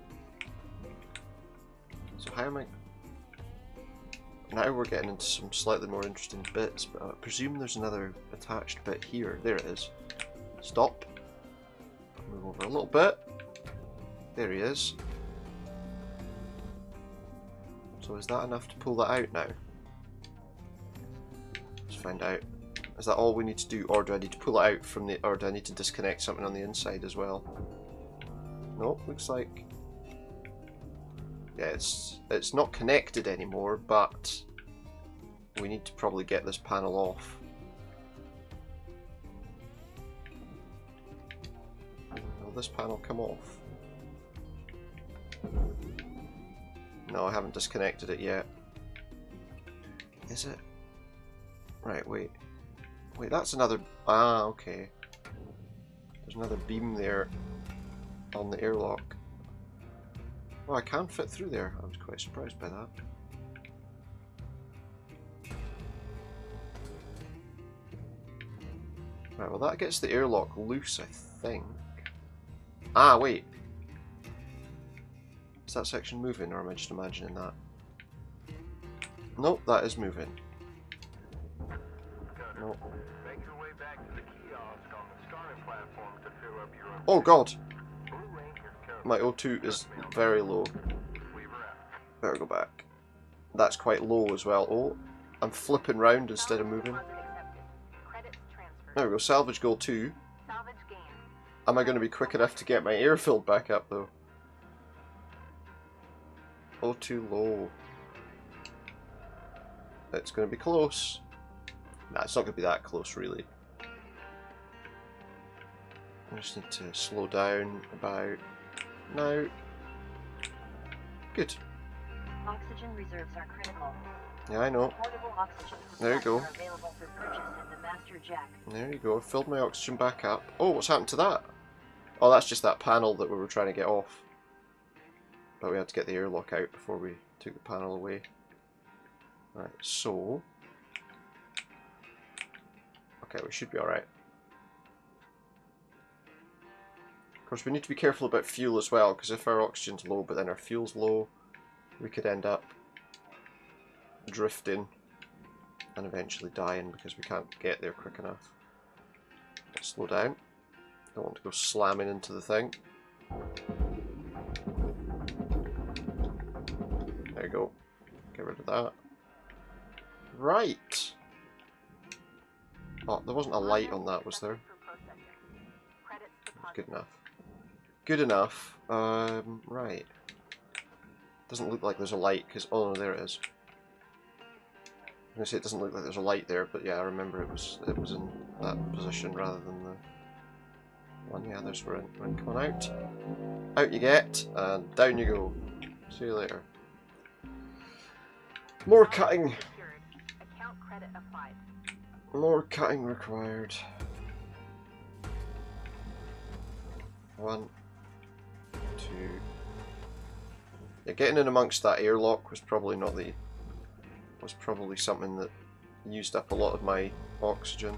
So how am I... Now we're getting into some slightly more interesting bits, but I presume there's another attached bit here. There it is. Stop. Move over a little bit. There he is. So is that enough to pull that out now? Let's find out. Is that all we need to do, or do I need to pull it out from the... or do I need to disconnect something on the inside as well? Nope, looks like... Yeah, it's not connected anymore, but we need to probably get this panel off. Will this panel come off? No, I haven't disconnected it yet. Is it? Right, wait. Wait, that's another... Ah, okay. There's another beam there on the airlock. Oh, I can fit through there. I was quite surprised by that. Right, well that gets the airlock loose, I think. Ah, wait. Is that section moving, or am I just imagining that? Nope, that is moving. Nope. Make your way back to the kiosk on the starting platform to fill up your own. Oh god! Blue Ranger's coming. My O2 is very low. Weaver out. Better go back. That's quite low as well. Oh, I'm flipping round instead of moving. Deposit accepted. Credits transferred. There we go, salvage goal 2. Salvage gained. Am I going to be quick enough to get my air filled back up though? O2 low. It's going to be close. Nah, it's not going to be that close, really. I just need to slow down about now. Good. Oxygen reserves are critical. Yeah, I know. Portable oxygen There you go. supplies are available for purchase in the master jack. There you go. Filled my oxygen back up. Oh, what's happened to that? Oh, that's just that panel that we were trying to get off. But we had to get the airlock out before we took the panel away. Right, so... Okay, we should be alright. Of course, we need to be careful about fuel as well, because if our oxygen's low but then our fuel's low, we could end up drifting and eventually dying because we can't get there quick enough. Let's slow down. Don't want to go slamming into the thing. There you go. Get rid of that. Right. Oh, there wasn't a light on that, was there? Good enough. Good enough. Right. Doesn't look like there's a light, because... Oh, no, there it is. I was going to say it doesn't look like there's a light there, but yeah, I remember it was in that position rather than the one. Yeah, there's we're in. Come on out. Out you get, and down you go. See you later. More cutting. Account credit applied. More cutting required. 1, 2. Yeah, getting in amongst that airlock was probably not the... was probably something that used up a lot of my oxygen.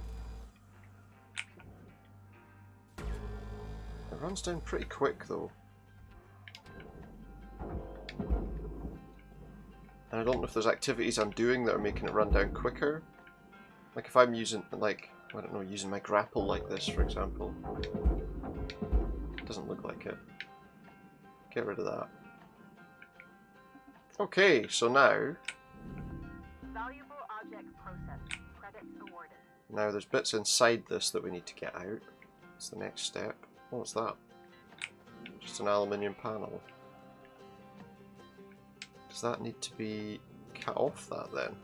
It runs down pretty quick though. And I don't know if there's activities I'm doing that are making it run down quicker. Like if I'm using, like, I don't know, using my grapple like this, for example. Doesn't look like it. Get rid of that. Okay, so now... Valuable object processed. Credits awarded. Now there's bits inside this that we need to get out. That's the next step. Oh, what's that? Just an aluminium panel. Does that need to be cut off that then?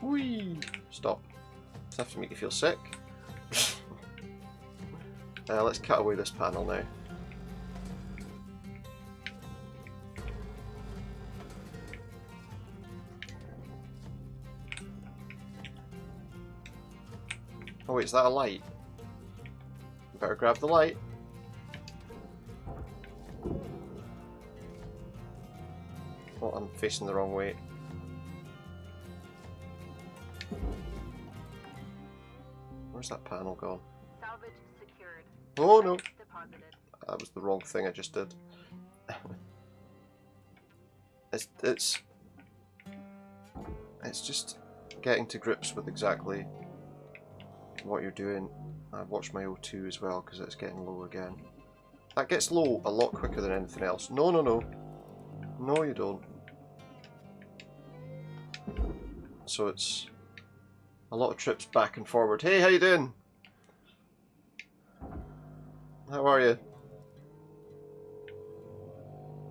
Whee! Stop. Does that have to make you feel sick? Let's cut away this panel now. Oh wait, is that a light? Better grab the light. Oh, I'm facing the wrong way. Where's that panel gone? Salvage secured. Oh no! Deposited. That was the wrong thing I just did. It's just getting to grips with exactly what you're doing. I've watched my O2 as well because it's getting low again. That gets low a lot quicker than anything else. No, no, no. No, you don't. So it's a lot of trips back and forward. Hey, how you doing? How are you?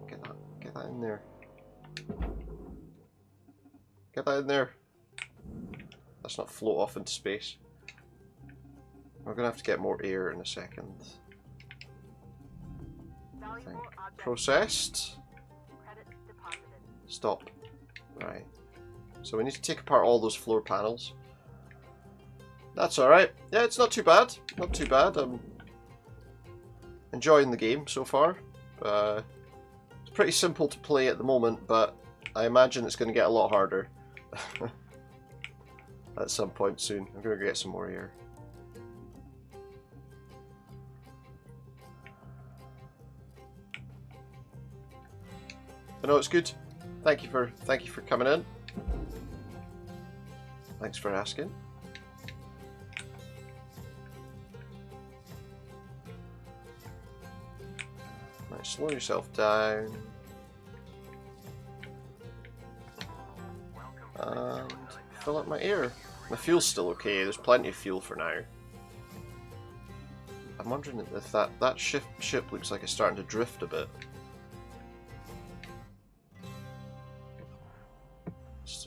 Get that in there. Get that in there. Let's not float off into space. We're gonna have to get more air in a second. I think. Processed. Credits deposited. Stop. Right. So we need to take apart all those floor panels. That's alright. Yeah, it's not too bad. Not too bad. I'm enjoying the game so far. It's pretty simple to play at the moment, but I imagine it's going to get a lot harder at some point soon. I'm going to get some more air. But no, it's good. Thank you for coming in. Thanks for asking. Right, slow yourself down. And fill up my air. My fuel's still okay, there's plenty of fuel for now. I'm wondering if that ship looks like it's starting to drift a bit.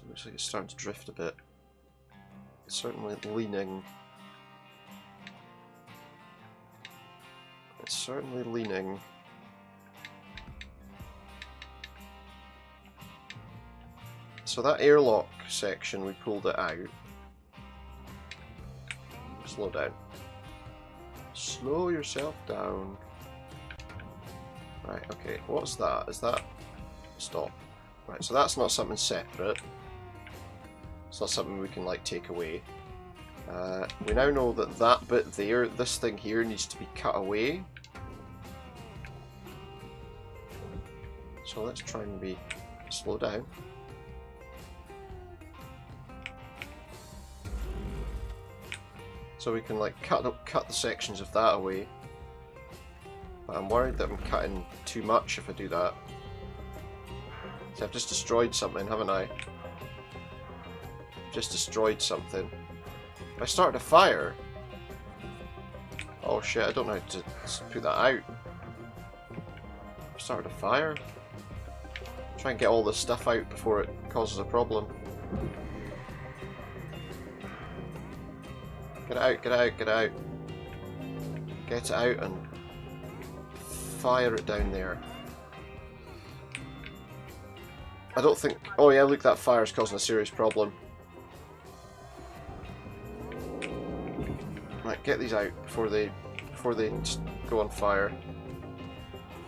Looks like it's starting to drift a bit. It's certainly leaning. It's certainly leaning. So that airlock section, we pulled it out. Slow down. Slow yourself down. Right, okay, what's that? Is that... Stop. Right, so that's not something separate. It's not something we can, like, take away. We now know that that bit there, this thing here, needs to be cut away. So let's try and be... slow down. So we can, like, cut the sections of that away. But I'm worried that I'm cutting too much if I do that. So I've just destroyed something, haven't I? Just destroyed something. I started a fire. Oh shit, I don't know how to put that out. I started a fire. Try and get all this stuff out before it causes a problem. Get it out, get it out, get it out. Get it out and fire it down there. I don't think... Oh yeah, look, that fire's causing a serious problem. Right, get these out before they just go on fire.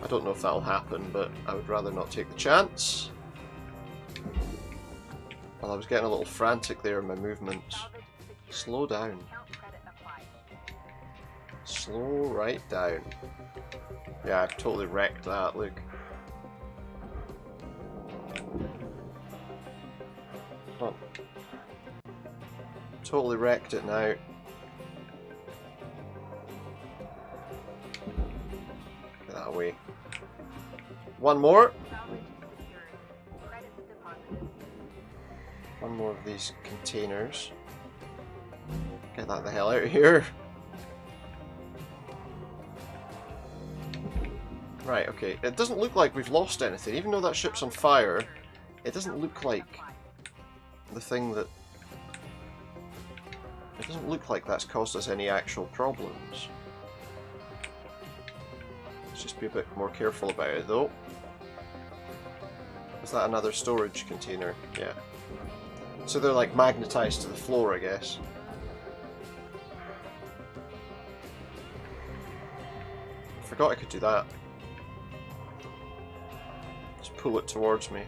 I don't know if that'll happen, but I would rather not take the chance. Well, I was getting a little frantic there in my movements. Slow down. Slow right down. Yeah, I've totally wrecked that, look. Oh. Totally wrecked it now. Get that away. One more. One more of these containers. Get that the hell out of here. Right, okay. It doesn't look like we've lost anything. Even though that ship's on fire, it doesn't look like the thing that... It doesn't look like that's caused us any actual problems. Let's just be a bit more careful about it, though. Is that another storage container? Yeah. So they're like magnetized to the floor, I guess. I forgot I could do that. Just pull it towards me.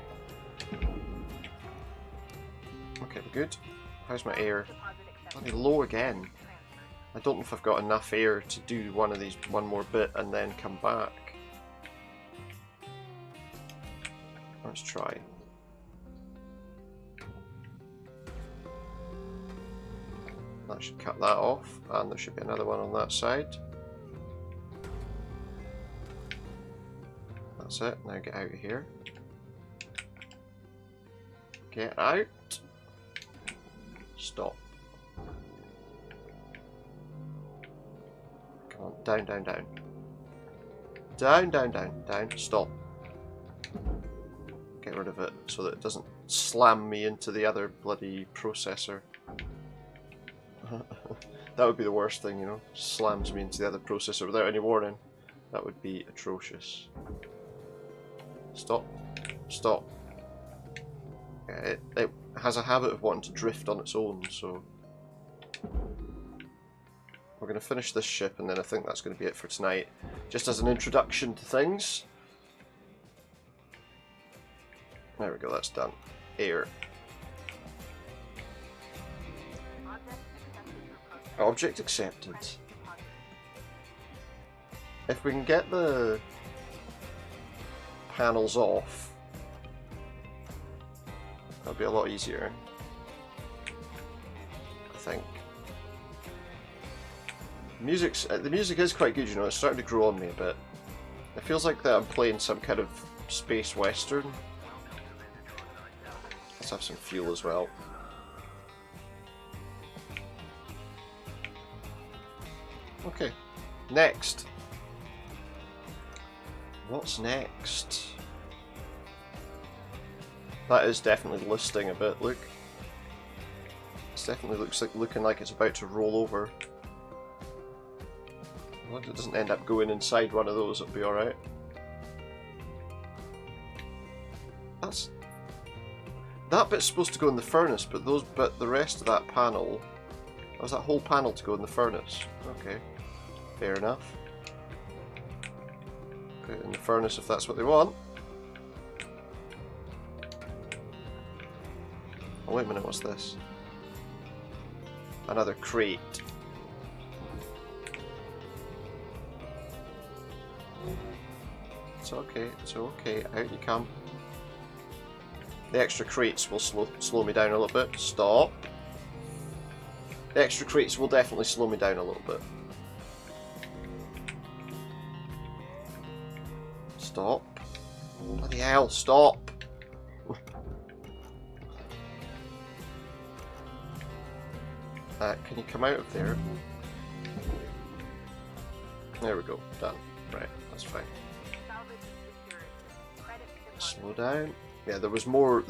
Okay, we're good. How's my air? Bloody low again. I don't know if I've got enough air to do one more bit and then come back. Let's try. That should cut that off, and there should be another one on that side. That's it, now get out of here. Get out. Stop. Come on, down, down, down. Down, down, down, down. Stop. Get rid of it so that it doesn't slam me into the other bloody processor. That would be the worst thing, you know. Slams me into the other processor without any warning. That would be atrocious. Stop. Stop. Yeah, it has a habit of wanting to drift on its own, so... We're going to finish this ship, and then I think that's going to be it for tonight. Just as an introduction to things. There we go, that's done. Air. Object accepted. If we can get the panels off, that'll be a lot easier, I think. The music is quite good, you know, it's starting to grow on me a bit. It feels like that I'm playing some kind of space western. Let's have some fuel as well. Okay, Next. What's next? That is definitely listing a bit, look. It definitely looks like looking like it's about to roll over. As long as it doesn't end up going inside one of those, it'll be alright. That bit's supposed to go in the furnace, but the rest of that panel, was that whole panel to go in the furnace? Okay, fair enough. Put it in the furnace if that's what they want. Oh wait a minute, what's this? Another crate. It's okay, it's okay, out you come. The extra crates will slow me down a little bit. Stop. The extra crates will definitely slow me down a little bit. Stop. Bloody hell, stop. Can you come out of there? There we go, done. Right, that's fine. Slow down. Yeah, there was more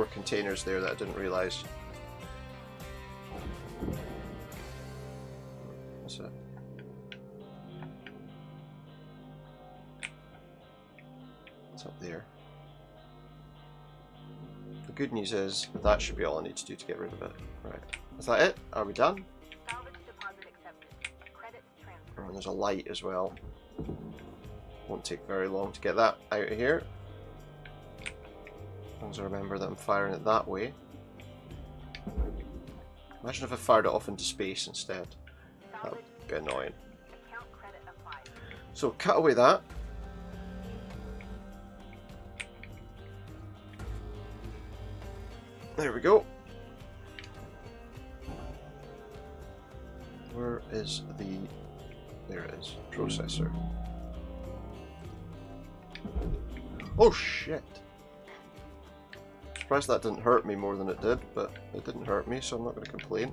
containers there that I didn't realise. What's it? What's up there? The good news is that should be all I need to do to get rid of it. Right. Is that it? Are we done? Oh, and there's a light as well. Won't take very long to get that out of here. As long as I remember that I'm firing it that way. Imagine if I fired it off into space instead. That would be annoying. So cut away that. There we go. Where is the... There it is. Processor. Oh shit! Surprised that didn't hurt me more than it did, but it didn't hurt me, so I'm not going to complain.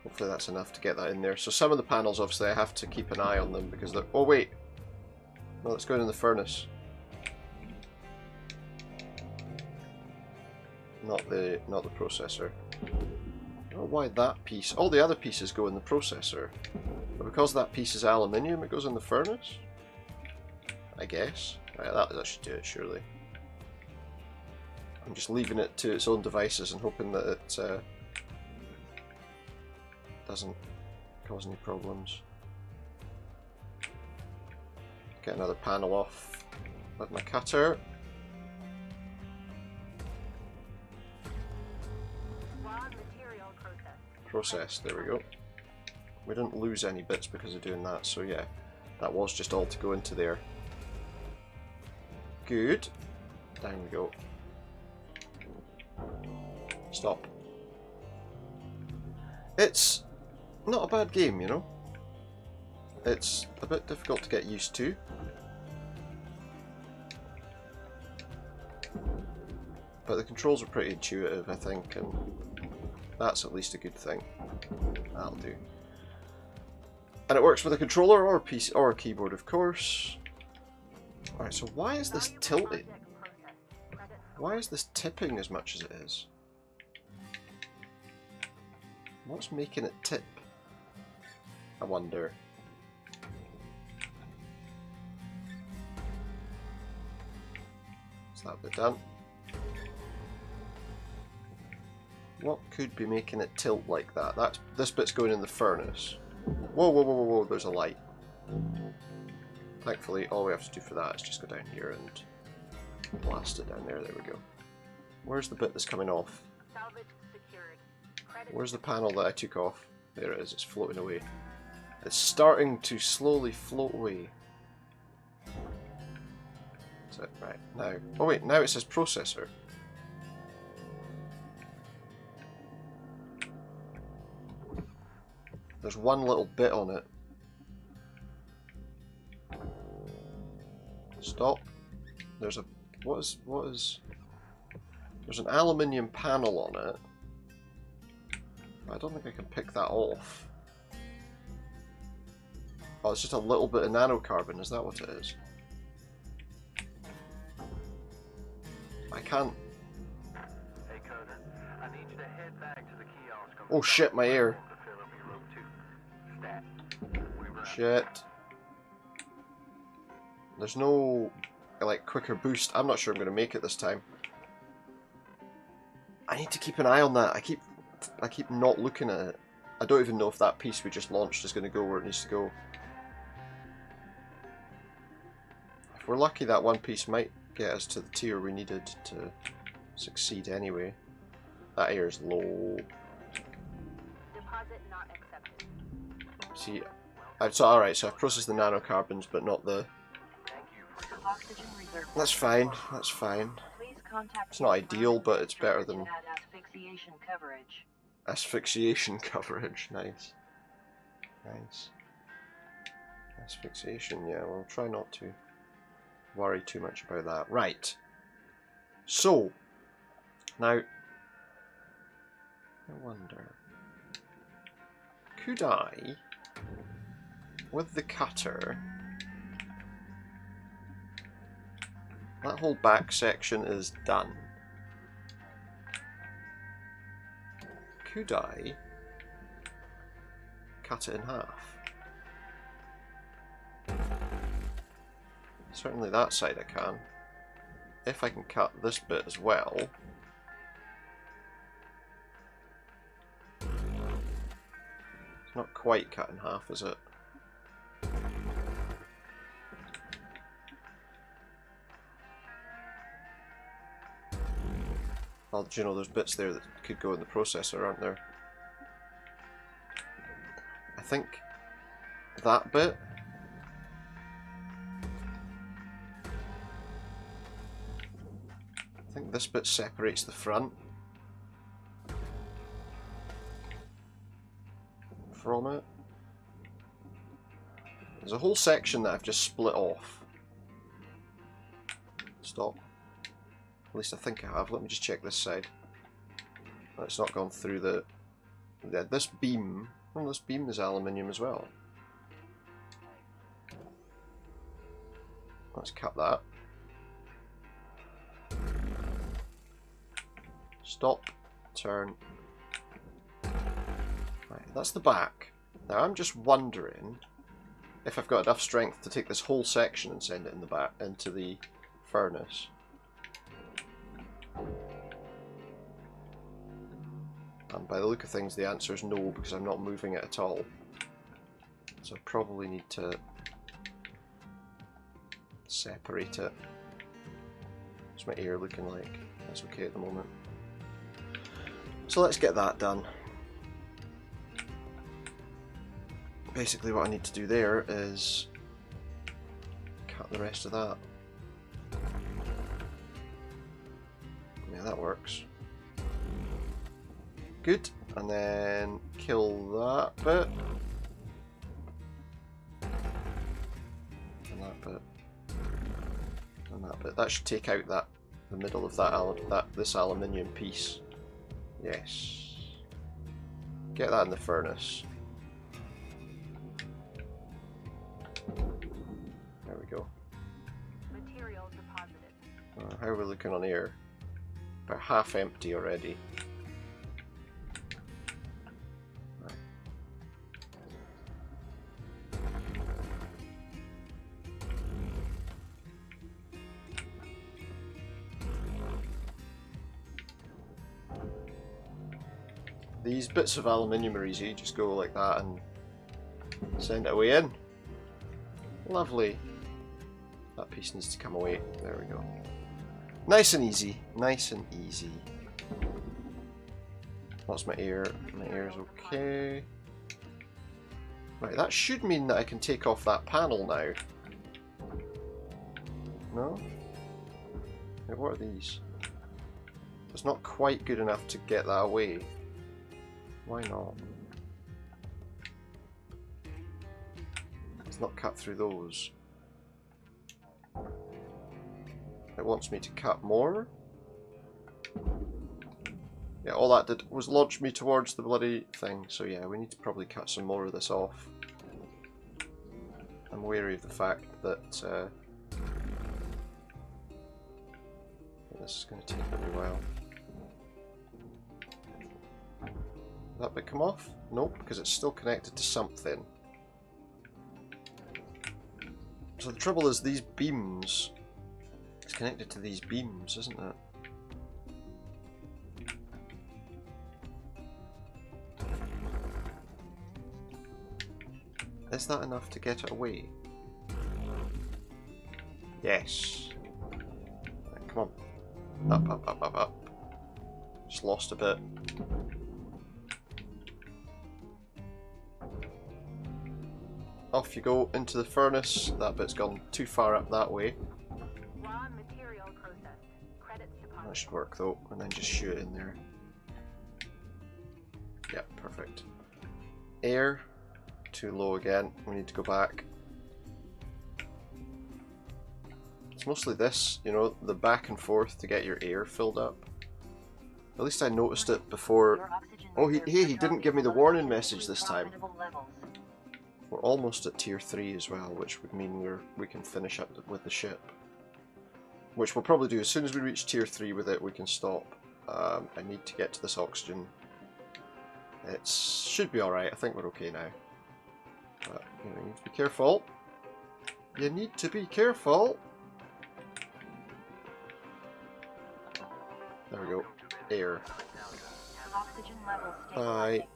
Hopefully that's enough to get that in there. So some of the panels, obviously, I have to keep an eye on them because they're... Oh wait! No, it's going in the furnace. Not the processor. I don't know why that piece... All the other pieces go in the processor. But because that piece is aluminium, it goes in the furnace? I guess. Right, that should do it, surely. I'm just leaving it to its own devices and hoping that it doesn't cause any problems. Get another panel off with my cutter. Process, there we go. We didn't lose any bits because of doing that, so yeah, that was just all to go into there. Good. Down we go. Stop. It's not a bad game, you know. It's a bit difficult to get used to. But the controls are pretty intuitive, I think, and that's at least a good thing. That'll do. And it works with a controller or a PC or a keyboard, of course. Alright, so why is this tilting? Why is this tipping as much as it is? What's making it tip? I wonder. Is that bit done? What could be making it tilt like that? This bit's going in the furnace. Whoa, whoa, whoa, whoa, whoa, there's a light. Thankfully, all we have to do for that is just go down here and blast it down there. There we go. Where's the bit that's coming off? Where's the panel that I took off? There it is, it's floating away. It's starting to slowly float away. That's it, right, now. Oh wait, now it says processor. There's one little bit on it. Stop. There's a... What is... There's an aluminium panel on it. I don't think I can pick that off. Oh, it's just a little bit of nanocarbon, is that what it is? I can't... Hey, Coda, I need you to head back to the kiosk. Oh shit, my ear. To fill up your rope, too. Stat. We run. Shit. There's no, like, quicker boost. I'm not sure I'm going to make it this time. I need to keep an eye on that. I keep not looking at it. I don't even know if that piece we just launched is going to go where it needs to go. If we're lucky, that one piece might get us to the tier we needed to succeed anyway. That air is low. Deposit not accepted. See, so alright, so I've processed the nanocarbons, but not the... Oxygen reserve. That's fine, that's fine. Please contact It's not ideal, but it's better than... to add asphyxiation coverage. Asphyxiation coverage, nice. Nice. Asphyxiation, yeah, we'll try not to worry too much about that. Right. So, now, I wonder, could I, with the cutter, that whole back section is done. Could I cut it in half? Certainly that side I can. If I can cut this bit as well. It's not quite cut in half, is it? Well, do you know, there's bits there that could go in the processor, aren't there? I think that bit. I think this bit separates the front from it. There's a whole section that I've just split off. Stop. At least I think I have. Let me just check this side. Oh, it's not gone through the... this beam... Well, this beam is aluminium as well. Let's cut that. Stop. Turn. Right, that's the back. Now I'm just wondering if I've got enough strength to take this whole section and send it in the back into the furnace. And by the look of things, the answer is no, because I'm not moving it at all. So I probably need to separate it. What's my ear looking like? That's okay at the moment. So let's get that done. Basically what I need to do there is cut the rest of that. Yeah, that works. Good, and then kill that bit. And that bit. And that bit. That should take out the middle of this aluminium piece. Yes. Get that in the furnace. There we go. Material deposited. How are we looking on air? About half empty already. These bits of aluminium are easy, just go like that and send it away in. Lovely. That piece needs to come away. There we go. Nice and easy. Nice and easy. What's my ear? My ear's okay. Right, that should mean that I can take off that panel now. No? Wait, what are these? It's not quite good enough to get that away. Why not? It's not cut through those. It wants me to cut more? Yeah, all that did was launch me towards the bloody thing. So yeah, we need to probably cut some more of this off. I'm wary of the fact that this is going to take a little while. Did that bit come off? Nope, because it's still connected to something. So the trouble is these beams, it's connected to these beams, isn't it? Is that enough to get it away? Yes. Right, come on. Up, up, up, up, up. Just lost a bit. Off you go into the furnace. That bit's gone too far up that way. Raw material processed. Credits deposited. That should work though, and then just shoot it in there. Yeah, perfect. Air. Too low again. We need to go back. It's mostly this, you know, the back and forth to get your air filled up. At least I noticed it before. Oh, he didn't give me the warning message this time. We're almost at tier 3 as well, which would mean we can finish up with the ship. Which we'll probably do as soon as we reach tier 3 with it. We can stop. I need to get to this oxygen. It should be alright. I think we're okay now. But, you know, you need to be careful. You need to be careful. There we go. Air. Oxygen levels Bye.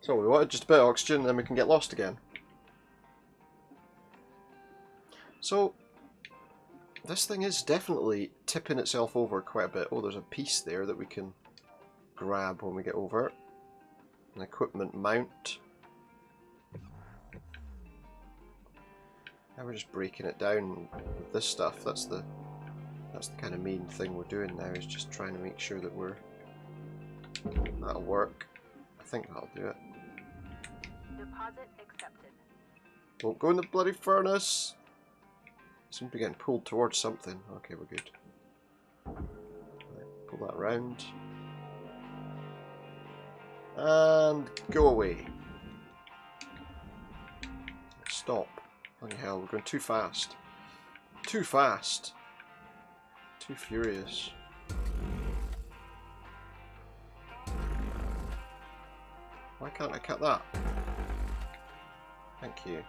So we wanted just a bit of oxygen, then we can get lost again. So this thing is definitely tipping itself over quite a bit. Oh, there's a piece there that we can grab when we get over. An equipment mount. Now we're just breaking it down with this stuff. That's the kind of main thing we're doing now, is just trying to make sure that that'll work. I think that'll do it. Deposit accepted. Don't go in the bloody furnace. Seem to be getting pulled towards something. Okay, we're good. Right, pull that around. And go away. Stop. Bloody hell, we're going too fast. Too fast. Too furious. Why can't I cut that? Thank you.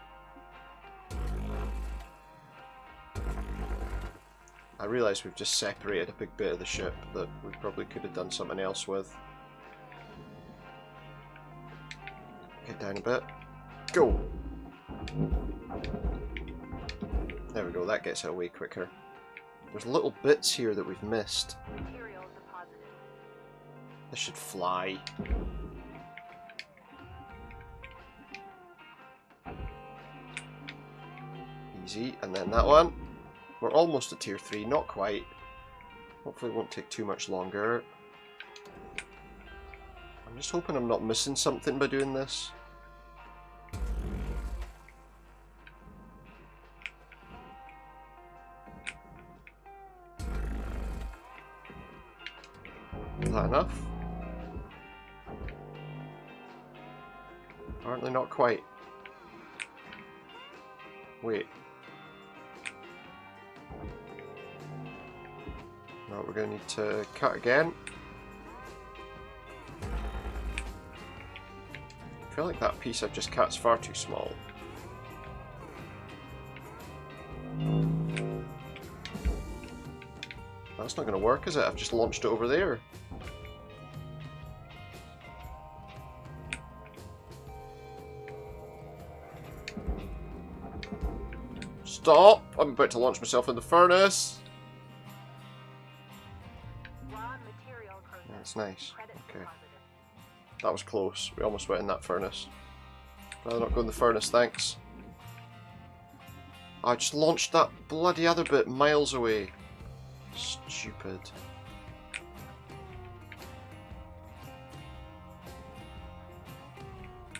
I realise we've just separated a big bit of the ship that we probably could have done something else with. Get down a bit. Go! There we go, that gets it away quicker. There's little bits here that we've missed. Material deposited. This should fly. Easy, and then that one. We're almost at tier 3, not quite. Hopefully it won't take too much longer. I'm just hoping I'm not missing something by doing this. Is that enough? Apparently not quite. Wait. No, we're going to need to cut again. I feel like that piece I've just cut is far too small. That's not going to work, is it? I've just launched it over there. Stop! I'm about to launch myself in the furnace. Raw material processed. That's nice. Credits Okay. deposited. That was close. We almost went in that furnace. Rather not go in the furnace, thanks. I just launched that bloody other bit miles away. Stupid.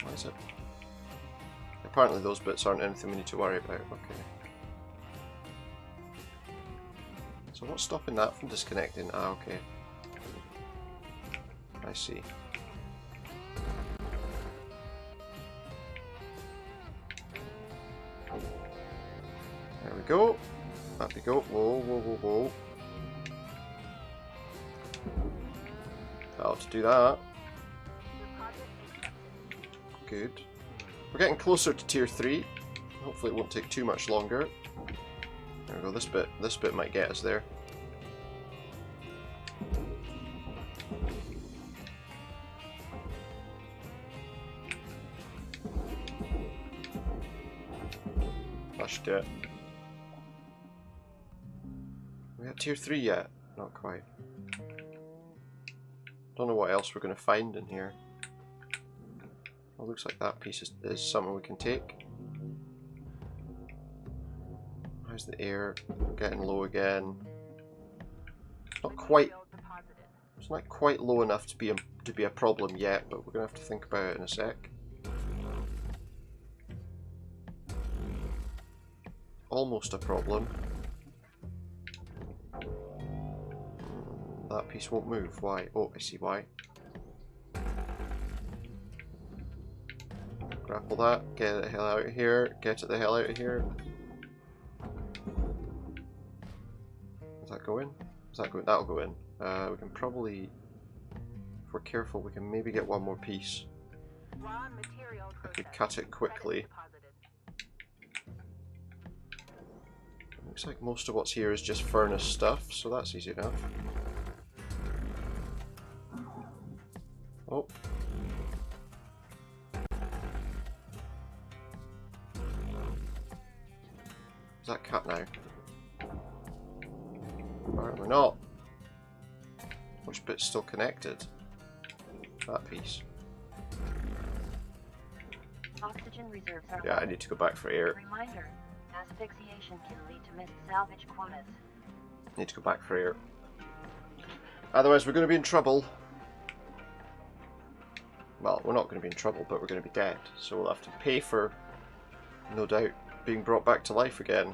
Why is it? Apparently those bits aren't anything we need to worry about. Okay. So what's stopping that from disconnecting? Ah, okay. I see. There we go. Up we go. Whoa, whoa, whoa, whoa. How to do that. Good. We're getting closer to tier 3. Hopefully it won't take too much longer. There we go. This bit might get us there. That should do it. We at tier 3 yet? Not quite. Don't know what else we're going to find in here. Well, looks like that piece is something we can take. How's the air? Getting low again. Not quite. It's not quite low enough to be a problem yet, but we're gonna have to think about it in a sec. Almost a problem. That piece won't move. Why? Oh, I see why. Grapple that. Get it the hell out of here. Get it the hell out of here. Does that go in? Does that go in? That'll go in. We can probably, if we're careful, we can maybe get one more piece. I could cut it quickly. Looks like most of what's here is just furnace stuff, so that's easy enough. Oh. Is that cut now? Apparently not. Which bit's still connected? That piece. Oxygen reserves are Yeah, I need to go back for air. Reminder, asphyxiation can lead to missed salvage quotas. Need to go back for air. Otherwise we're going to be in trouble. Well, we're not going to be in trouble, but we're going to be dead. So we'll have to pay for, no doubt, being brought back to life again.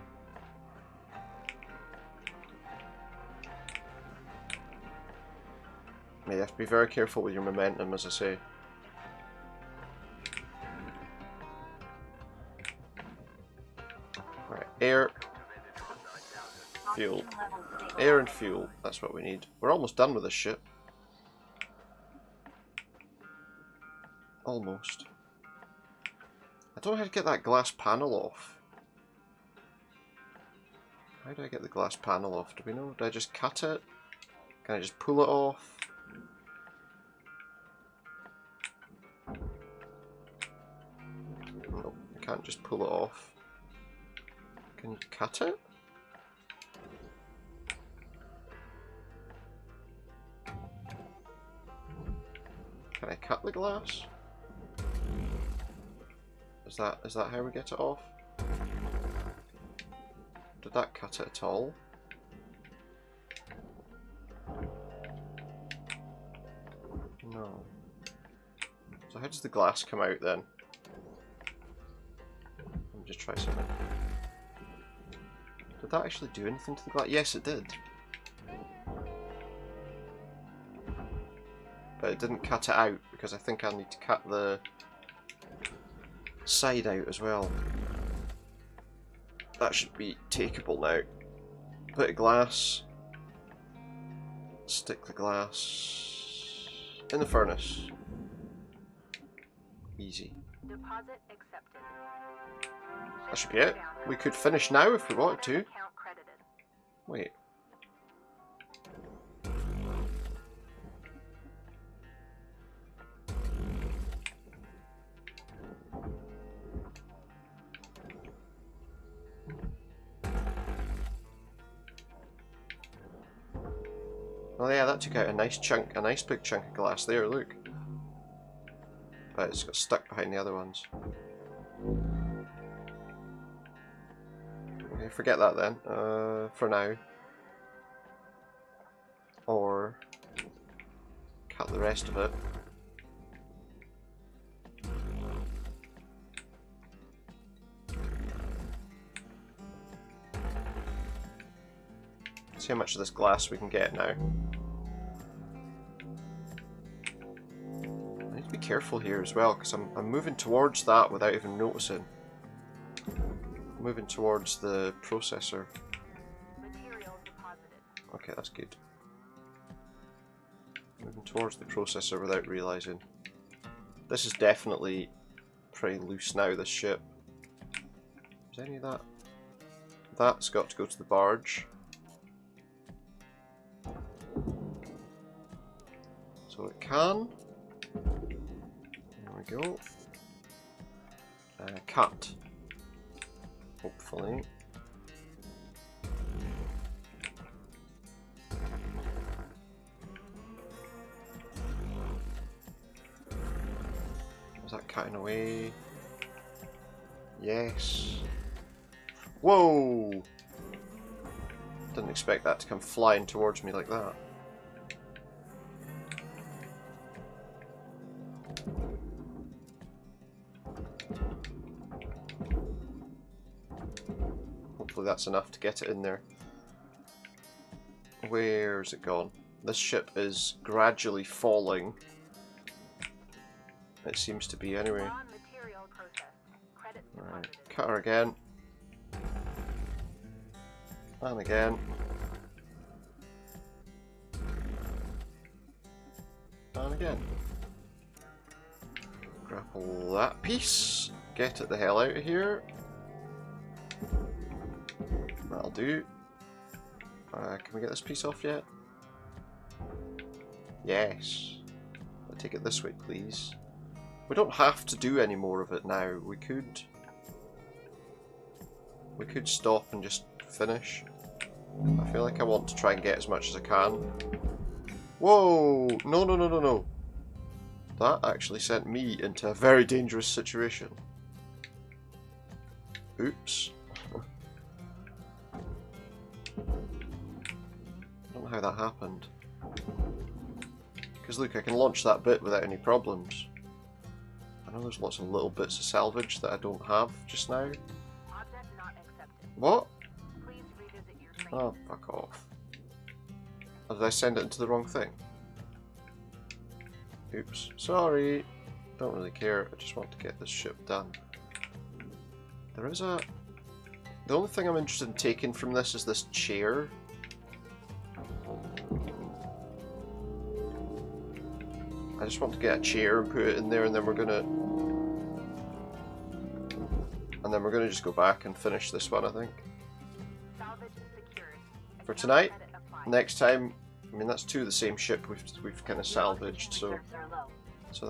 You have to be very careful with your momentum, as I say. Right, air, fuel. Air and fuel, that's what we need. We're almost done with this ship. Almost. I don't know how to get that glass panel off. How do I get the glass panel off? Do we know? Do I just cut it? Can I just pull it off? Nope, I can't just pull it off. Can you cut it? Can I cut the glass? Is that how we get it off? Did that cut it at all? No. So how does the glass come out then? Let me just try something. Did that actually do anything to the glass? Yes, it did. But it didn't cut it out because I think I need to cut the side out as well. That should be takeable now. Bit of glass. Stick the glass in the furnace. Easy. Deposit accepted. That should be it. We could finish now if we wanted to. Account credited. Wait. Oh yeah, that took out a nice big chunk of glass there, look. But it's got stuck behind the other ones. Okay, forget that then, for now. Or cut the rest of it. See how much of this glass we can get now. careful here as well, because I'm moving towards that without even noticing. Moving towards the processor. Material deposited. Okay, that's good. Moving towards the processor without realising. This is definitely pretty loose now, this ship. Is any of that? That's got to go to the barge. So it can. There we go. Cut. Hopefully. Is that cutting away? Yes. Whoa! Didn't expect that to come flying towards me like that. Hopefully that's enough to get it in there. Where's it gone? This ship is gradually falling. It seems to be anyway. Non-material processed. Credits Alright, deposited. cut her again. And again. And again. Grapple that piece. Get it the hell out of here. That'll do. Can we get this piece off yet? Yes. I'll take it this way, please. We don't have to do any more of it now. We could stop and just finish. I feel like I want to try and get as much as I can. Whoa! No, no, no, no, no. That actually sent me into a very dangerous situation. Oops. I don't know how that happened. Because look, I can launch that bit without any problems. I know there's lots of little bits of salvage that I don't have just now. Object not accepted. What? Please revisit your training. Oh, fuck off. Or did I send it into the wrong thing? Oops. Sorry. Don't really care. I just want to get this ship done. There is a... The only thing I'm interested in taking from this is this chair. I just want to get a chair and put it in there, and then we're gonna... And then we're gonna just go back and finish this one, I think. Salvage secured. For tonight. Credit applied. Next time, I mean that's two of the same ship we've kind of salvaged, so Reserves are low.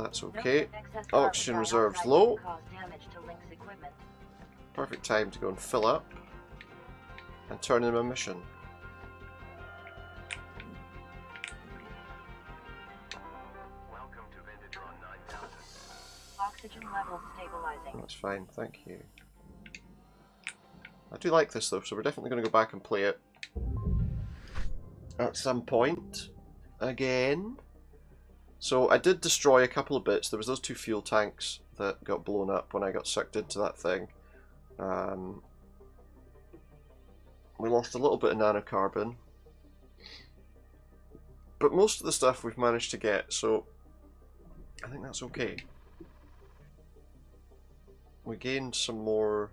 that's Note okay. that excess Oxygen carbon reserves dioxide low. can cause damage to Link's equipment. Perfect time to go and fill up and turn in my mission. Welcome to Vintatron 9000. Oxygen levels stabilizing. That's fine, thank you. I do like this though, so we're definitely going to go back and play it at some point again. So I did destroy a couple of bits. There was those two fuel tanks that got blown up when I got sucked into that thing. We lost a little bit of nanocarbon, but most of the stuff we've managed to get, so I think that's okay. We gained some more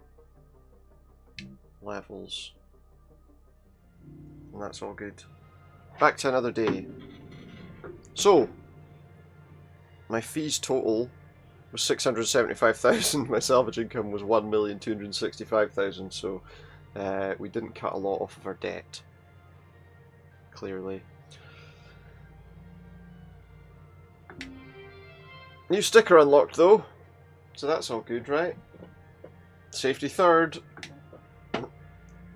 levels, and that's all good. Back to another day. So, my fees total was 675,000. My salvage income was 1,265,000. So, we didn't cut a lot off of our debt. Clearly. New sticker unlocked though, so that's all good, right? Safety third,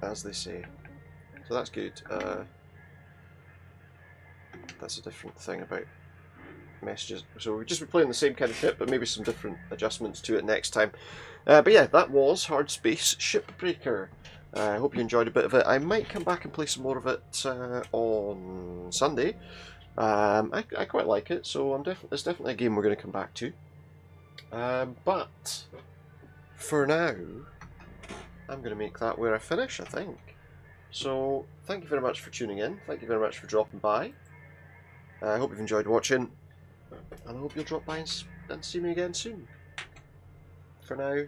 as they say. So that's good. That's a different thing about messages. So we'll just be playing the same kind of ship, but maybe some different adjustments to it next time. But yeah, that was Hardspace Shipbreaker. I hope you enjoyed a bit of it. I might come back and play some more of it on Sunday. I quite like it, so it's definitely a game we're going to come back to. But for now, I'm going to make that where I finish, I think. So thank you very much for tuning in. Thank you very much for dropping by. I hope you've enjoyed watching, and I hope you'll drop by and and see me again soon. For now,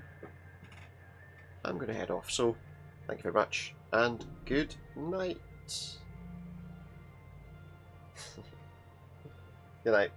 I'm going to head off. So, thank you very much, and good night. Good night.